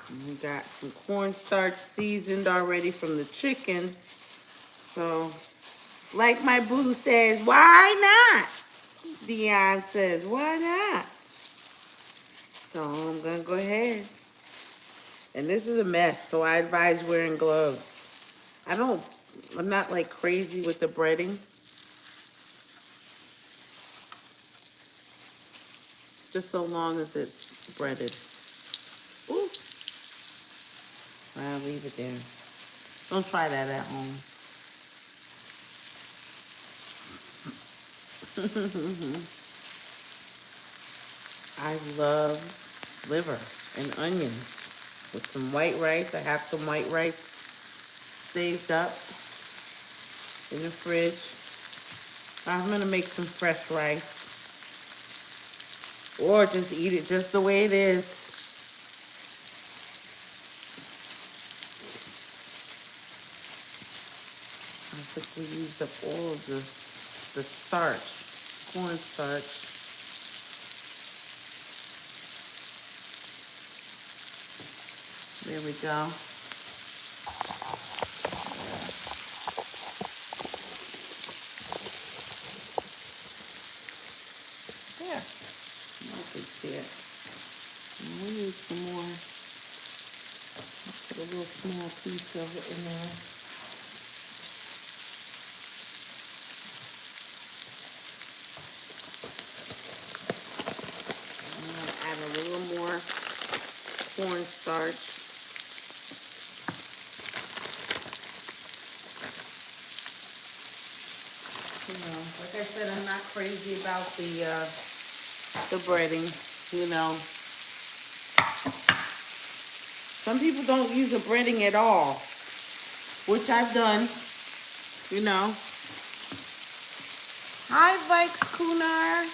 And we got some cornstarch seasoned already from the chicken. So, like my boo says, why not? Dion says, why not? So I'm gonna go ahead. And this is a mess, so I advise wearing gloves. I'm not like crazy with the breading. Just so long as it's breaded. Ooh. I'll leave it there. Don't try that at home. I love liver and onions with some white rice. I have some white rice saved up in the fridge. I'm gonna make some fresh rice, or just eat it just the way it is. I think we used up all of the starch, cornstarch. There we go. There. I can see it. And we need some more. I'll put a little small piece of it in there. I'm going to add a little more cornstarch. Like I said, I'm not crazy about the breading, Some people don't use the breading at all, which I've done, Hi, Vikes Kunar.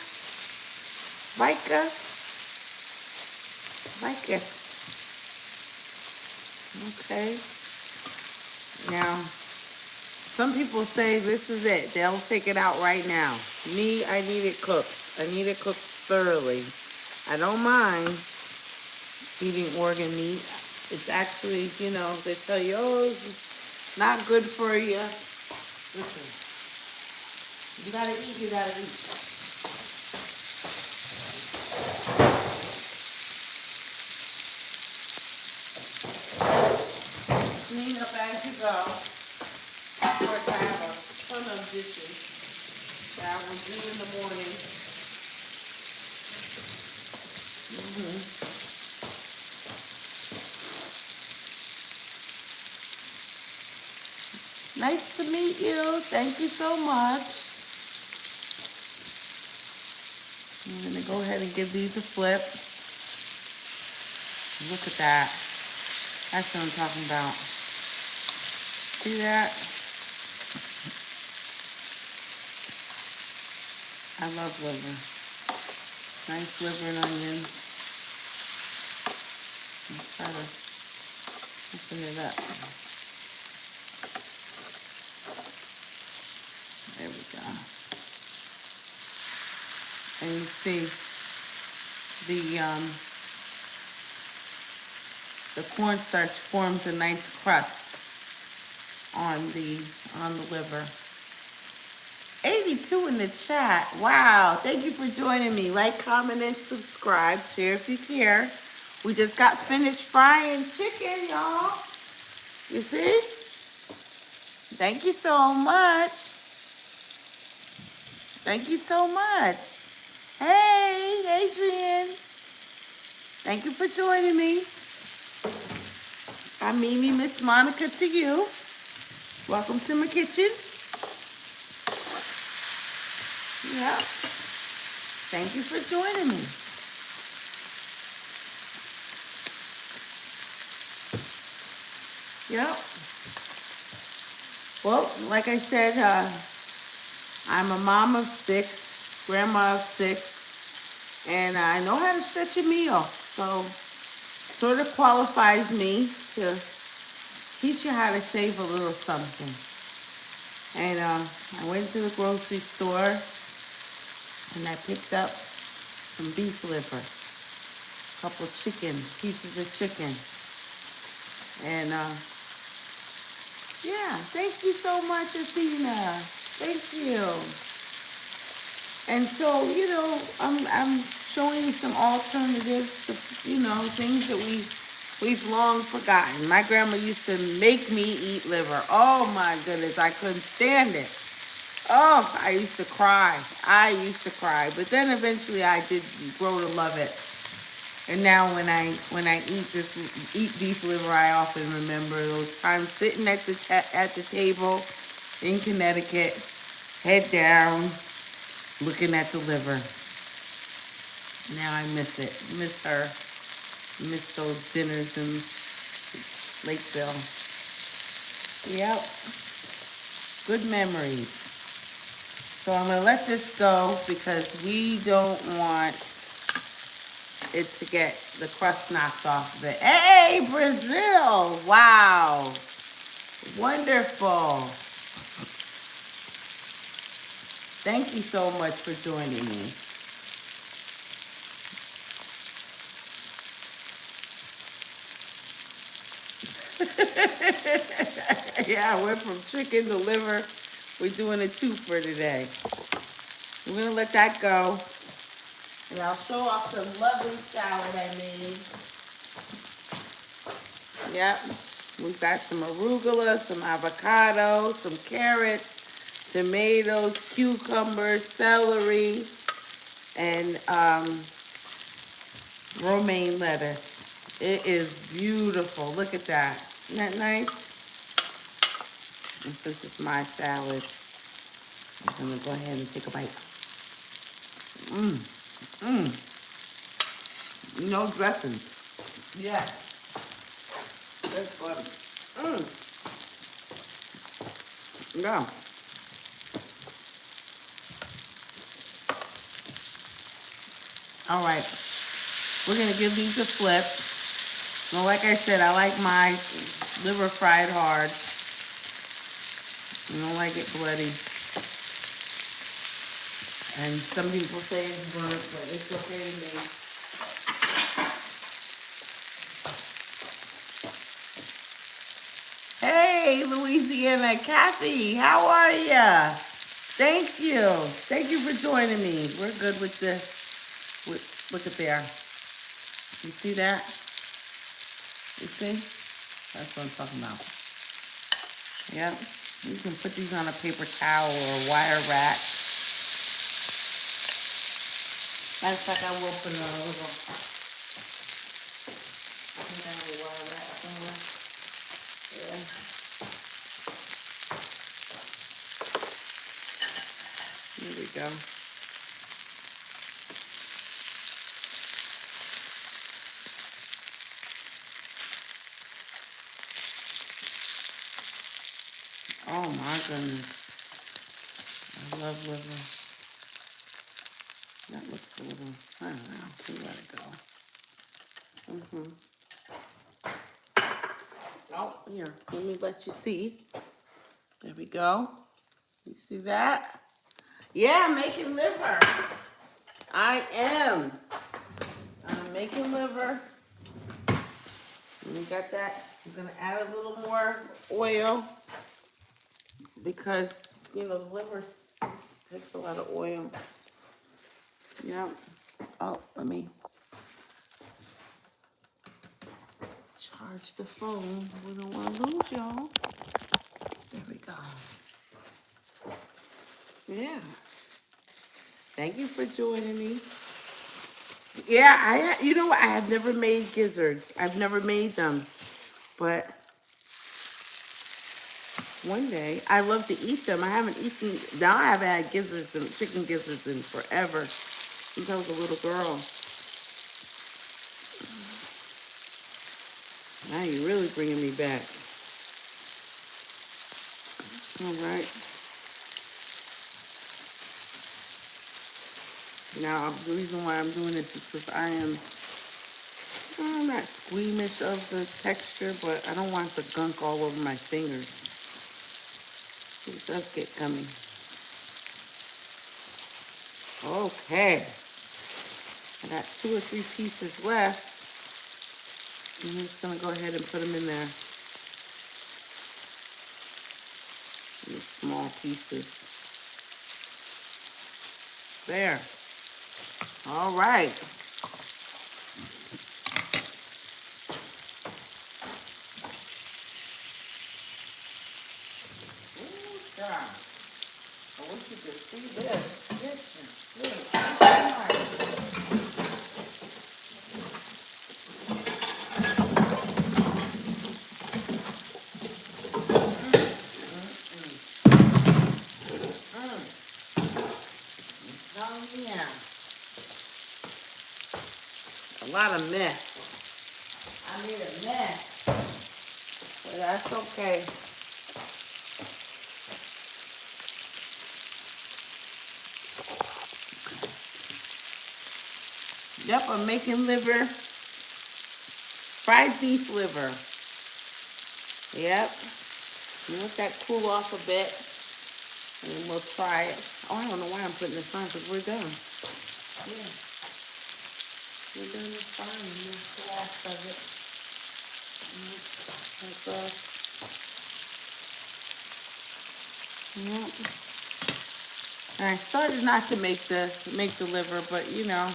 Vika. Okay. Now, some people say this is it. They'll take it out right now. Me, I need it cooked. I need it cooked thoroughly. I don't mind eating organ meat. It's actually, they tell you, oh, it's not good for you. Listen, you gotta eat, you gotta eat. Clean up as you go. Of course, I have a ton of dishes that I will do in the morning. Nice to meet you. Thank you so much. I'm going to go ahead and give these a flip. Look at that. That's what I'm talking about. See that? I love liver. Nice liver and onions. Let's try to open it up. There we go. And you see the cornstarch forms a nice crust on the liver. 82 in the chat. Wow. Thank you for joining me. Like, comment, and subscribe. Share if you care. We just got finished frying chicken, y'all. You see? Thank you so much. Thank you so much. Hey, Adrian. Thank you for joining me. I'm Mimi, Miss Monica to you. Welcome to my kitchen. Yeah. Thank you for joining me. Yep. Well, like I said, I'm a mom of 6, grandma of 6, and I know how to stretch a meal. So, sort of qualifies me to teach you how to save a little something. And I went to the grocery store and I picked up some beef liver, a couple pieces of chicken. And yeah, thank you so much, Athena. Thank you. And so, I'm showing you some alternatives to, things that we've long forgotten. My grandma used to make me eat liver. Oh my goodness, I couldn't stand it. Oh, I used to cry. But then eventually I did grow to love it. And now when I eat beef liver, I often remember those times sitting at the table in Connecticut, head down, looking at the liver. Now I miss it. Miss her. Miss those dinners in Lakeville. Yep. Good memories. So I'm going to let this go because we don't want it to get the crust knocked off of it. Hey, Brazil! Wow. Wonderful. Thank you so much for joining me. Yeah, I went from chicken to liver. We're doing a twofer today. We're going to let that go. And I'll show off the lovely salad I made. Yep. We've got some arugula, some avocado, some carrots, tomatoes, cucumbers, celery, and romaine lettuce. It is beautiful. Look at that. Isn't that nice? And since it's my salad, I'm going to go ahead and take a bite. No dressing. Yeah. That's fun. Yeah. All right. We're going to give these a flip. Well, like I said, I like my liver fried hard. I don't like it bloody. And some people say it's burnt, but it's okay to me. Hey, Louisiana Kathy, how are ya? Thank you. Thank you for joining me. We're good with this. Look at there. You see that? You see? That's what I'm talking about. Yep. You can put these on a paper towel or a wire rack. Matter of fact, I will put it on a little. I think I have a wire rack somewhere. Yeah. Here we go. Oh my goodness. I love liver. That looks a little, I don't know. We let it go. Oh, here, let me let you see. There we go. You see that? Yeah, I'm making liver. I am. I'm making liver. And we got that. I'm gonna add a little more oil because, the liver takes a lot of oil. Yeah. Oh, let me charge the phone. We don't want to lose y'all. There we go. Yeah. Thank you for joining me. Yeah, you know what? I have never made gizzards. I've never made them. But one day, I love to eat them. I haven't eaten, now I haven't had gizzards and chicken gizzards in forever. Since I was a little girl. Now you're really bringing me back. All right. Now, the reason why I'm doing this is because I'm not squeamish of the texture, but I don't want the gunk all over my fingers. It does get gummy. Okay. I got 2 or 3 pieces left. I'm just going to go ahead and put them in there. These small pieces. There. All right. Ooh, God. I wish you could see this. Oh, yeah. A lot of mess. I made a mess. But that's okay. Yep, I'm making liver. Fried beef liver. Yep. You let that cool off a bit. And then we'll try it. Oh, I don't know why I'm putting this on because we're done. Yeah. We're done this fine. And that's the last of it. Like that. Yep. And I started not to make the liver, but you know.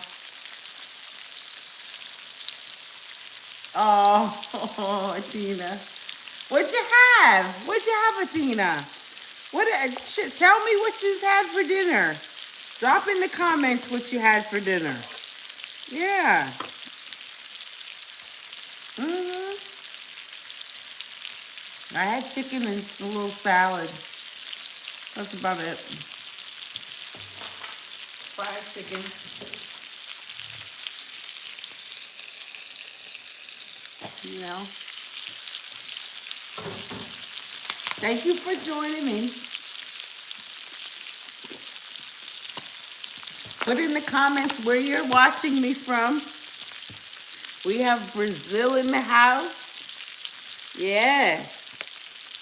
Oh, Athena. What'd you have? What'd you have, Athena? Tell me what you had for dinner. Drop in the comments what you had for dinner. Yeah. I had chicken and a little salad. That's about it. Fried chicken. You know. Thank you for joining me. Put in the comments where you're watching me from. We have Brazil in the house. Yes.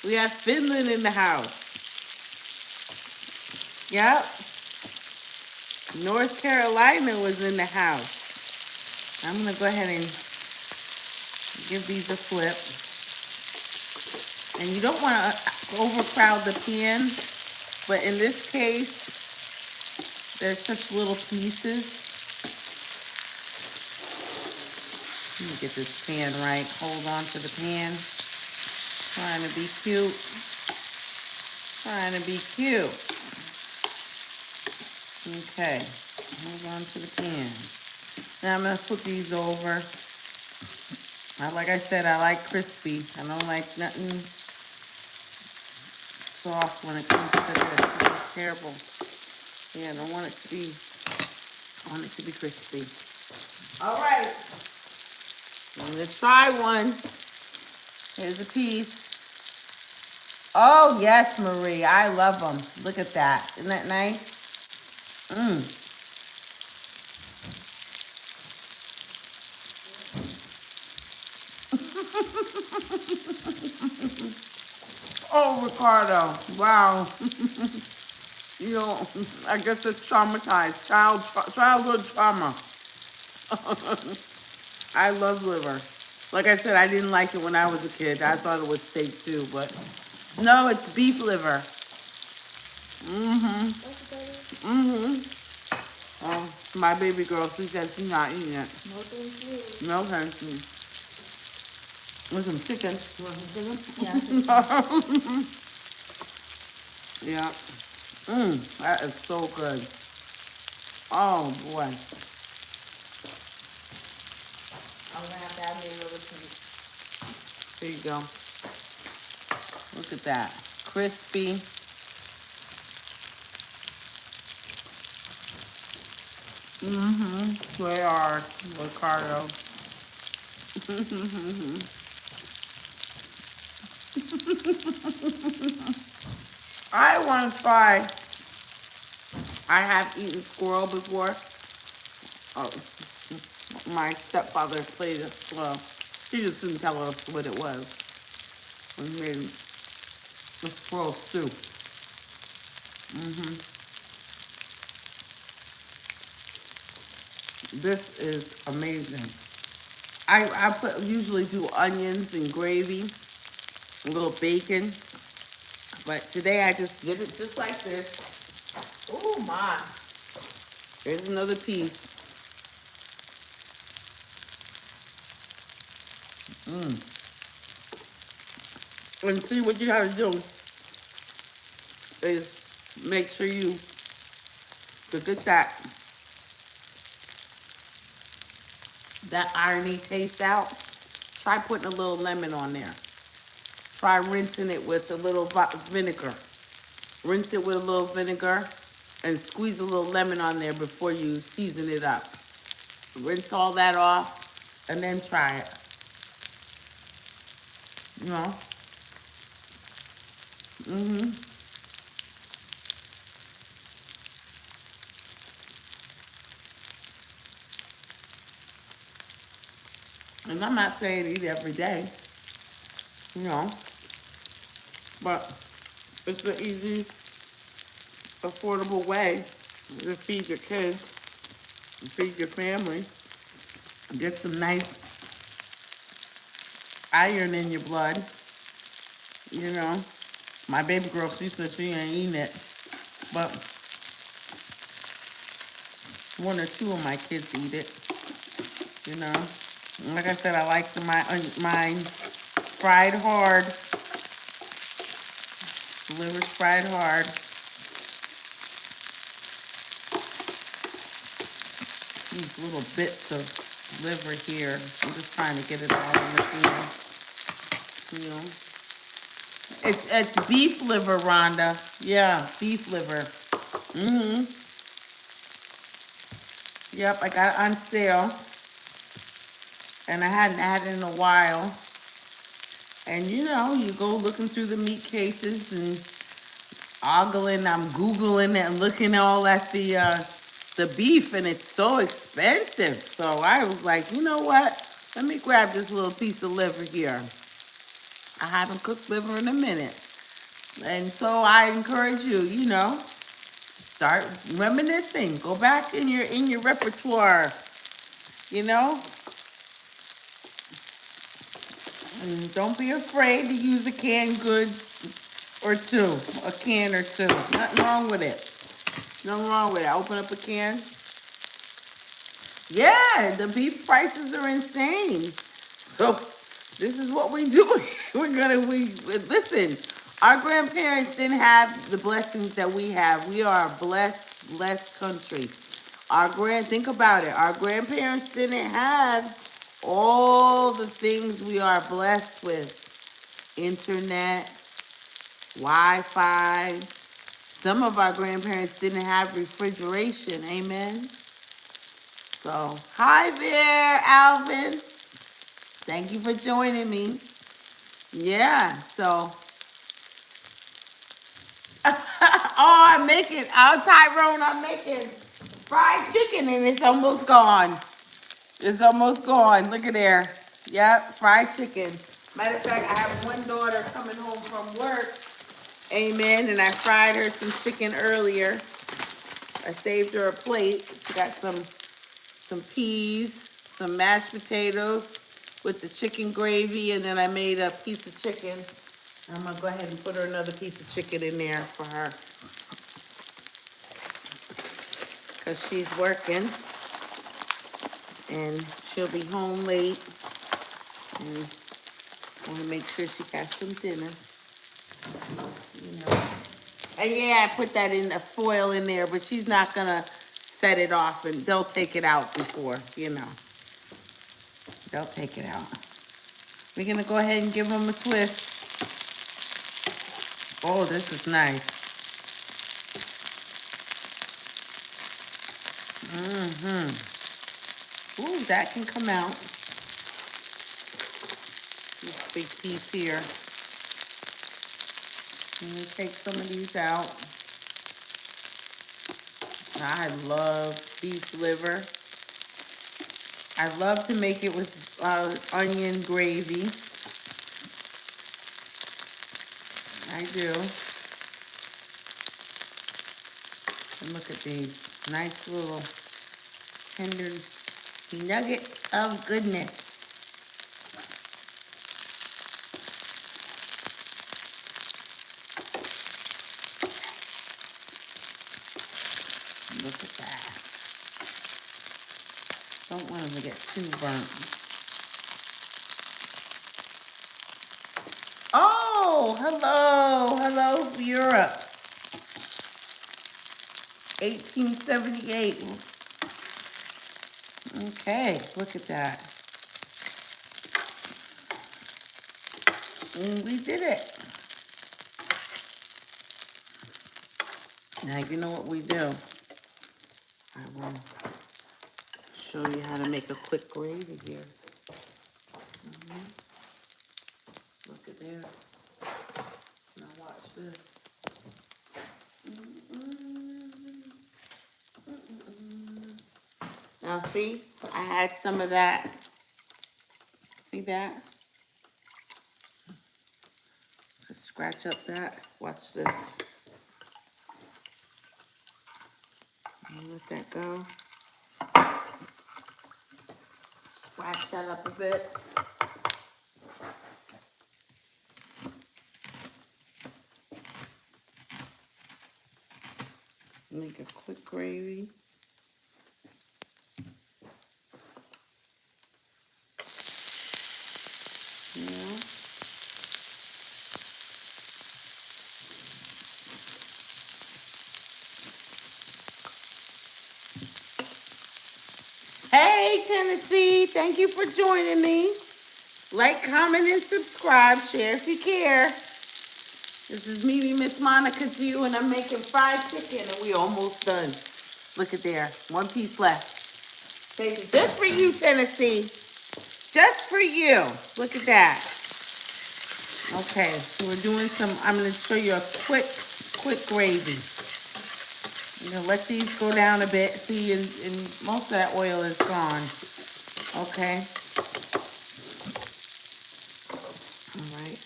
We have Finland in the house. Yep. North Carolina was in the house. I'm going to go ahead and give these a flip. And you don't want to overcrowd the pan, but in this case, they're such little pieces. Let me get this pan right. Hold on to the pan. Trying to be cute. Trying to be cute. Okay. Hold on to the pan. Now I'm going to flip these over. Like I said, I like crispy. I don't like nothing soft when it comes to this. This is terrible. Yeah, I don't want it to be, I want it to be crispy. All right. I'm going to try one. Here's a piece. Oh, yes, Marie. I love them. Look at that. Isn't that nice? Oh, Ricardo. Wow. You know, I guess it's traumatized. Childhood trauma. I love liver. Like I said, I didn't like it when I was a kid. I thought it was steak too, but no, it's beef liver. Oh, my baby girl, she said she's not eating it.
No thank you.
No thank you. With some chicken. You want some chicken?
Yeah.
Yeah. That is so good. Oh boy. I'm gonna have to have me another piece. There you go. Look at that. Crispy. They are, Ricardo. I want to try. I have eaten squirrel before. Oh, my stepfather played it. Well, he just didn't tell us what it was. We made a squirrel stew. This is amazing. I usually do onions and gravy, a little bacon, but today I just did it just like this. Oh my! There's another piece. And see what you have to do is make sure you to get that irony taste out. Try putting a little lemon on there. Try rinsing it with a little vinegar. Rinse it with a little vinegar and squeeze a little lemon on there before you season it up. Rinse all that off and then try it. You know? And I'm not saying eat every day, you know, but it's an easy, affordable way to feed your kids, feed your family, get some nice iron in your blood, you know. My baby girl, she said she ain't eating it, but one or two of my kids eat it, you know. And like I said, I like mine fried hard, liver's fried hard. These little bits of liver here. I'm just trying to get it all in the pan, you know. It's beef liver, Rhonda. Yeah, beef liver. Yep, I got it on sale. And I hadn't had it in a while. And you know, you go looking through the meat cases and ogling, I'm Googling and looking all at the beef, and it's so expensive. So I was like, you know what? Let me grab this little piece of liver here. I haven't cooked liver in a minute. And so I encourage you, you know, start reminiscing. Go back in your repertoire, you know. And don't be afraid to use a canned good or two, a can or two. Nothing wrong with it. Nothing wrong with it. Open up a can. Yeah, the beef prices are insane. So this is what we do. We listen. Our grandparents didn't have the blessings that we have. We are a blessed country. Think about it. Our grandparents didn't have all the things we are blessed with. Internet, Wi-Fi. Some of our grandparents didn't have refrigeration. Amen. So, hi there, Alvin. Thank you for joining me. Yeah, so. Tyrone, I'm making fried chicken and it's almost gone. It's almost gone. Look at there. Yep, fried chicken. Matter of fact, I have one daughter coming home from work. Amen. And I fried her some chicken earlier. I saved her a plate. She got some peas, some mashed potatoes with the chicken gravy, and then I made a piece of chicken. I'm gonna go ahead and put her another piece of chicken in there for her, because she's working and she'll be home late, and I want to make sure she got some dinner, you know. And yeah, I put that in the foil in there, but she's not gonna set it off, and they'll take it out before, you know. They'll take it out. We're gonna go ahead and give them a twist. Oh, this is nice. Ooh, that can come out. This big piece here. I'm gonna take some of these out. I love beef liver. I love to make it with onion gravy. I do. And look at these nice little tender nuggets of goodness. Look at that. Don't want them to get too burnt. Oh, hello, Europe. 1878. Okay, look at that. And we did it. Now you know what we do. I will show you how to make a quick gravy here. Look at there. Now watch this. Now see, I had some of that. See that? Just scratch up that. Watch this. And let that go. Scratch that up a bit. Make a quick gravy. Yeah. Hey, Tennessee, thank you for joining me. Like, comment, and subscribe. Share if you care. This is me, Miss Monica Jew, and I'm making fried chicken, and we almost done. Look at there. One piece left. Just for you, Tennessee. Just for you. Look at that. Okay, so we're doing some, I'm going to show you a quick gravy. I'm going to let these go down a bit. See, and most of that oil is gone. Okay. All right.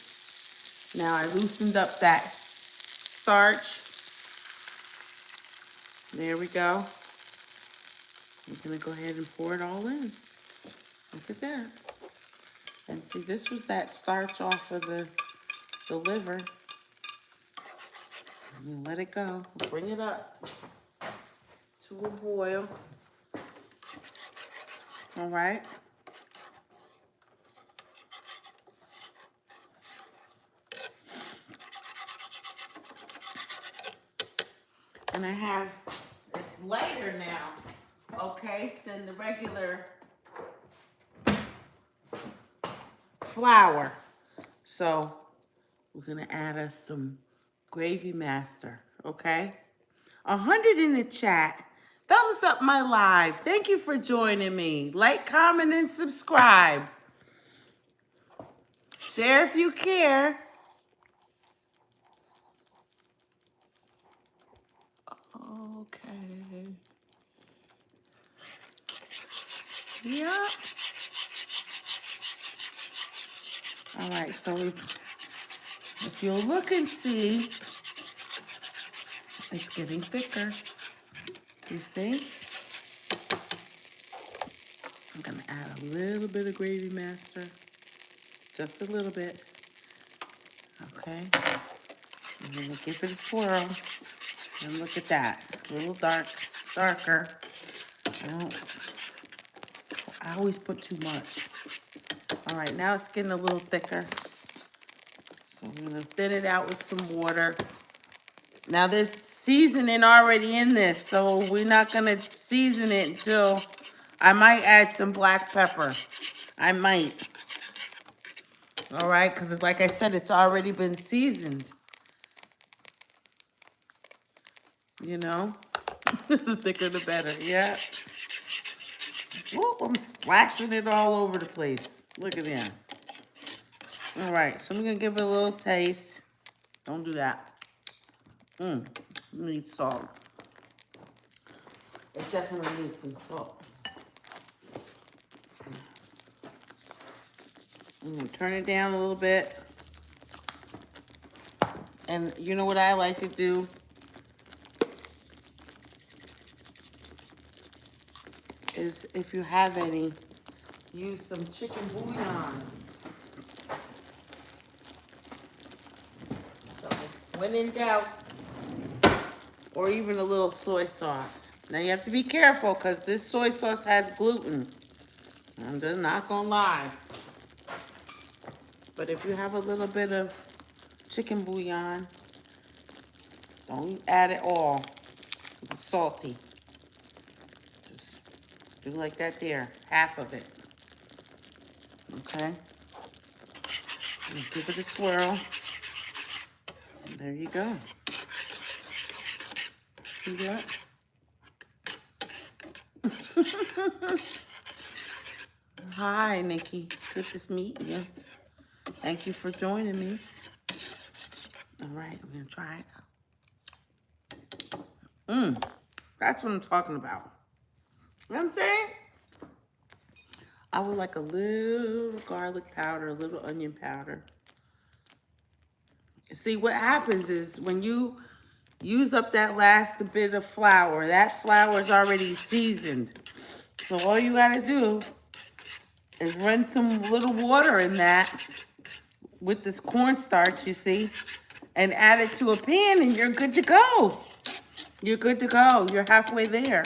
Now I loosened up that starch. There we go. I'm going to go ahead and pour it all in. Look at that. And see, this was that starch off of the liver. And let it go. Bring it up to a boil. All right. And I have, it's lighter now, okay, than the regular flour. So we're gonna add us some Gravy Master, okay? 100 in the chat. Thumbs up my live. Thank you for joining me. Like, comment, and subscribe. Share if you care. Okay. Yeah. All right, so if you'll look and see, it's getting thicker. You see? I'm gonna add a little bit of Gravy Master, just a little bit. Okay. I'm gonna give it a swirl. And look at that, a little darker. I always put too much. All right, now it's getting a little thicker. So I'm gonna thin it out with some water. Now there's seasoning already in this, so we're not gonna season it until, I might add some black pepper. I might. All right, because it's like I said, it's already been seasoned. You know, the thicker the better, yeah. Whoop, I'm splashing it all over the place. Look at that. All right, so I'm gonna give it a little taste. Don't do that. Need salt. It definitely needs some salt. I'm gonna turn it down a little bit. And you know what I like to do? Is if you have any, use some chicken bouillon. So when in doubt, or even a little soy sauce. Now you have to be careful because this soy sauce has gluten. I'm just not gonna lie. But if you have a little bit of chicken bouillon, don't add it all. It's salty. Just do like that there, half of it. Okay? And give it a swirl. And there you go. See that? Hi, Nikki. Good to meet you. Thank you for joining me. All right, I'm gonna try it. That's what I'm talking about. You know what I'm saying? I would like a little garlic powder, a little onion powder. See, what happens is when you use up that last bit of flour, that flour is already seasoned. So all you gotta do is run some little water in that with this cornstarch, you see, and add it to a pan and you're good to go. You're good to go. You're halfway there.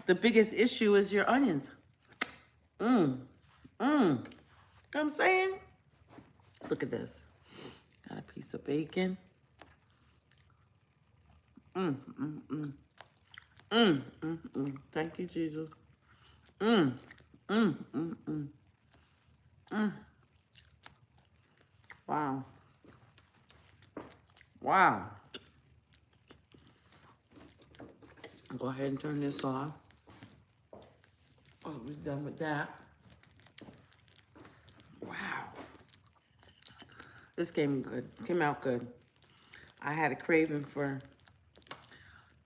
The biggest issue is your onions. You know what I'm saying? Look at this. Got a piece of bacon. Thank you, Jesus. Wow. Wow. Go ahead and turn this off. Oh, we're done with that. Wow. This came out good. I had a craving for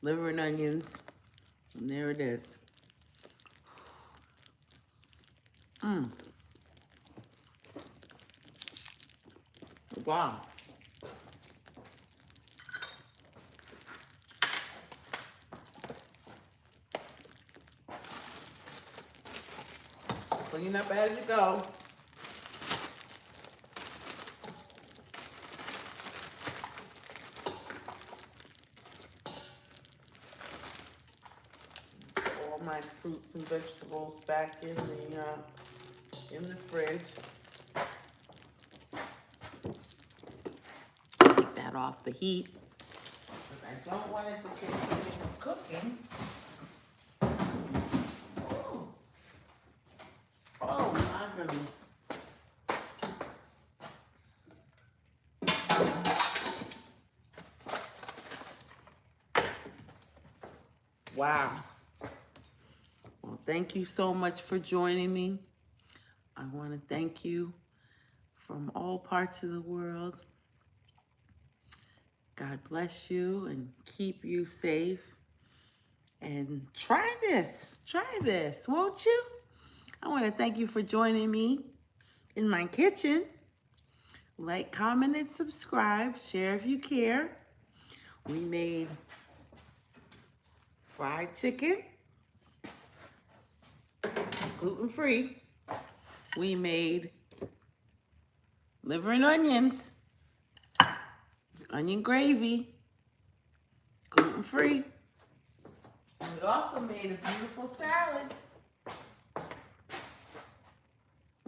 liver and onions, and there it is. Wow. Clean up as you go. All my fruits and vegetables back in the fridge. Take that off the heat. I don't want it to take too much cooking. Oh my goodness. Wow. Well, thank you so much for joining me. I want to thank you from all parts of the world. God bless you and keep you safe. And try this, won't you? I want to thank you for joining me in my kitchen. Like, comment, and subscribe. Share if you care. We made fried chicken, gluten-free. We made liver and onions, onion gravy, gluten-free. And we also made a beautiful salad.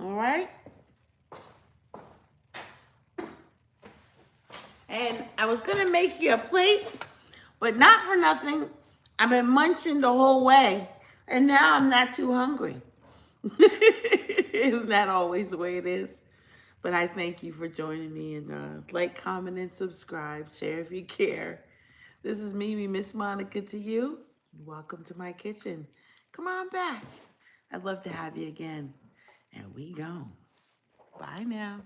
All right? And I was gonna make you a plate, but not for nothing. I've been munching the whole way, and now I'm not too hungry. Isn't that always the way it is? But I thank you for joining me, and like, comment, and subscribe. Share if you care. This is Mimi, Miss Monica to you. Welcome to my kitchen. Come on back. I'd love to have you again. And we gone. Bye now.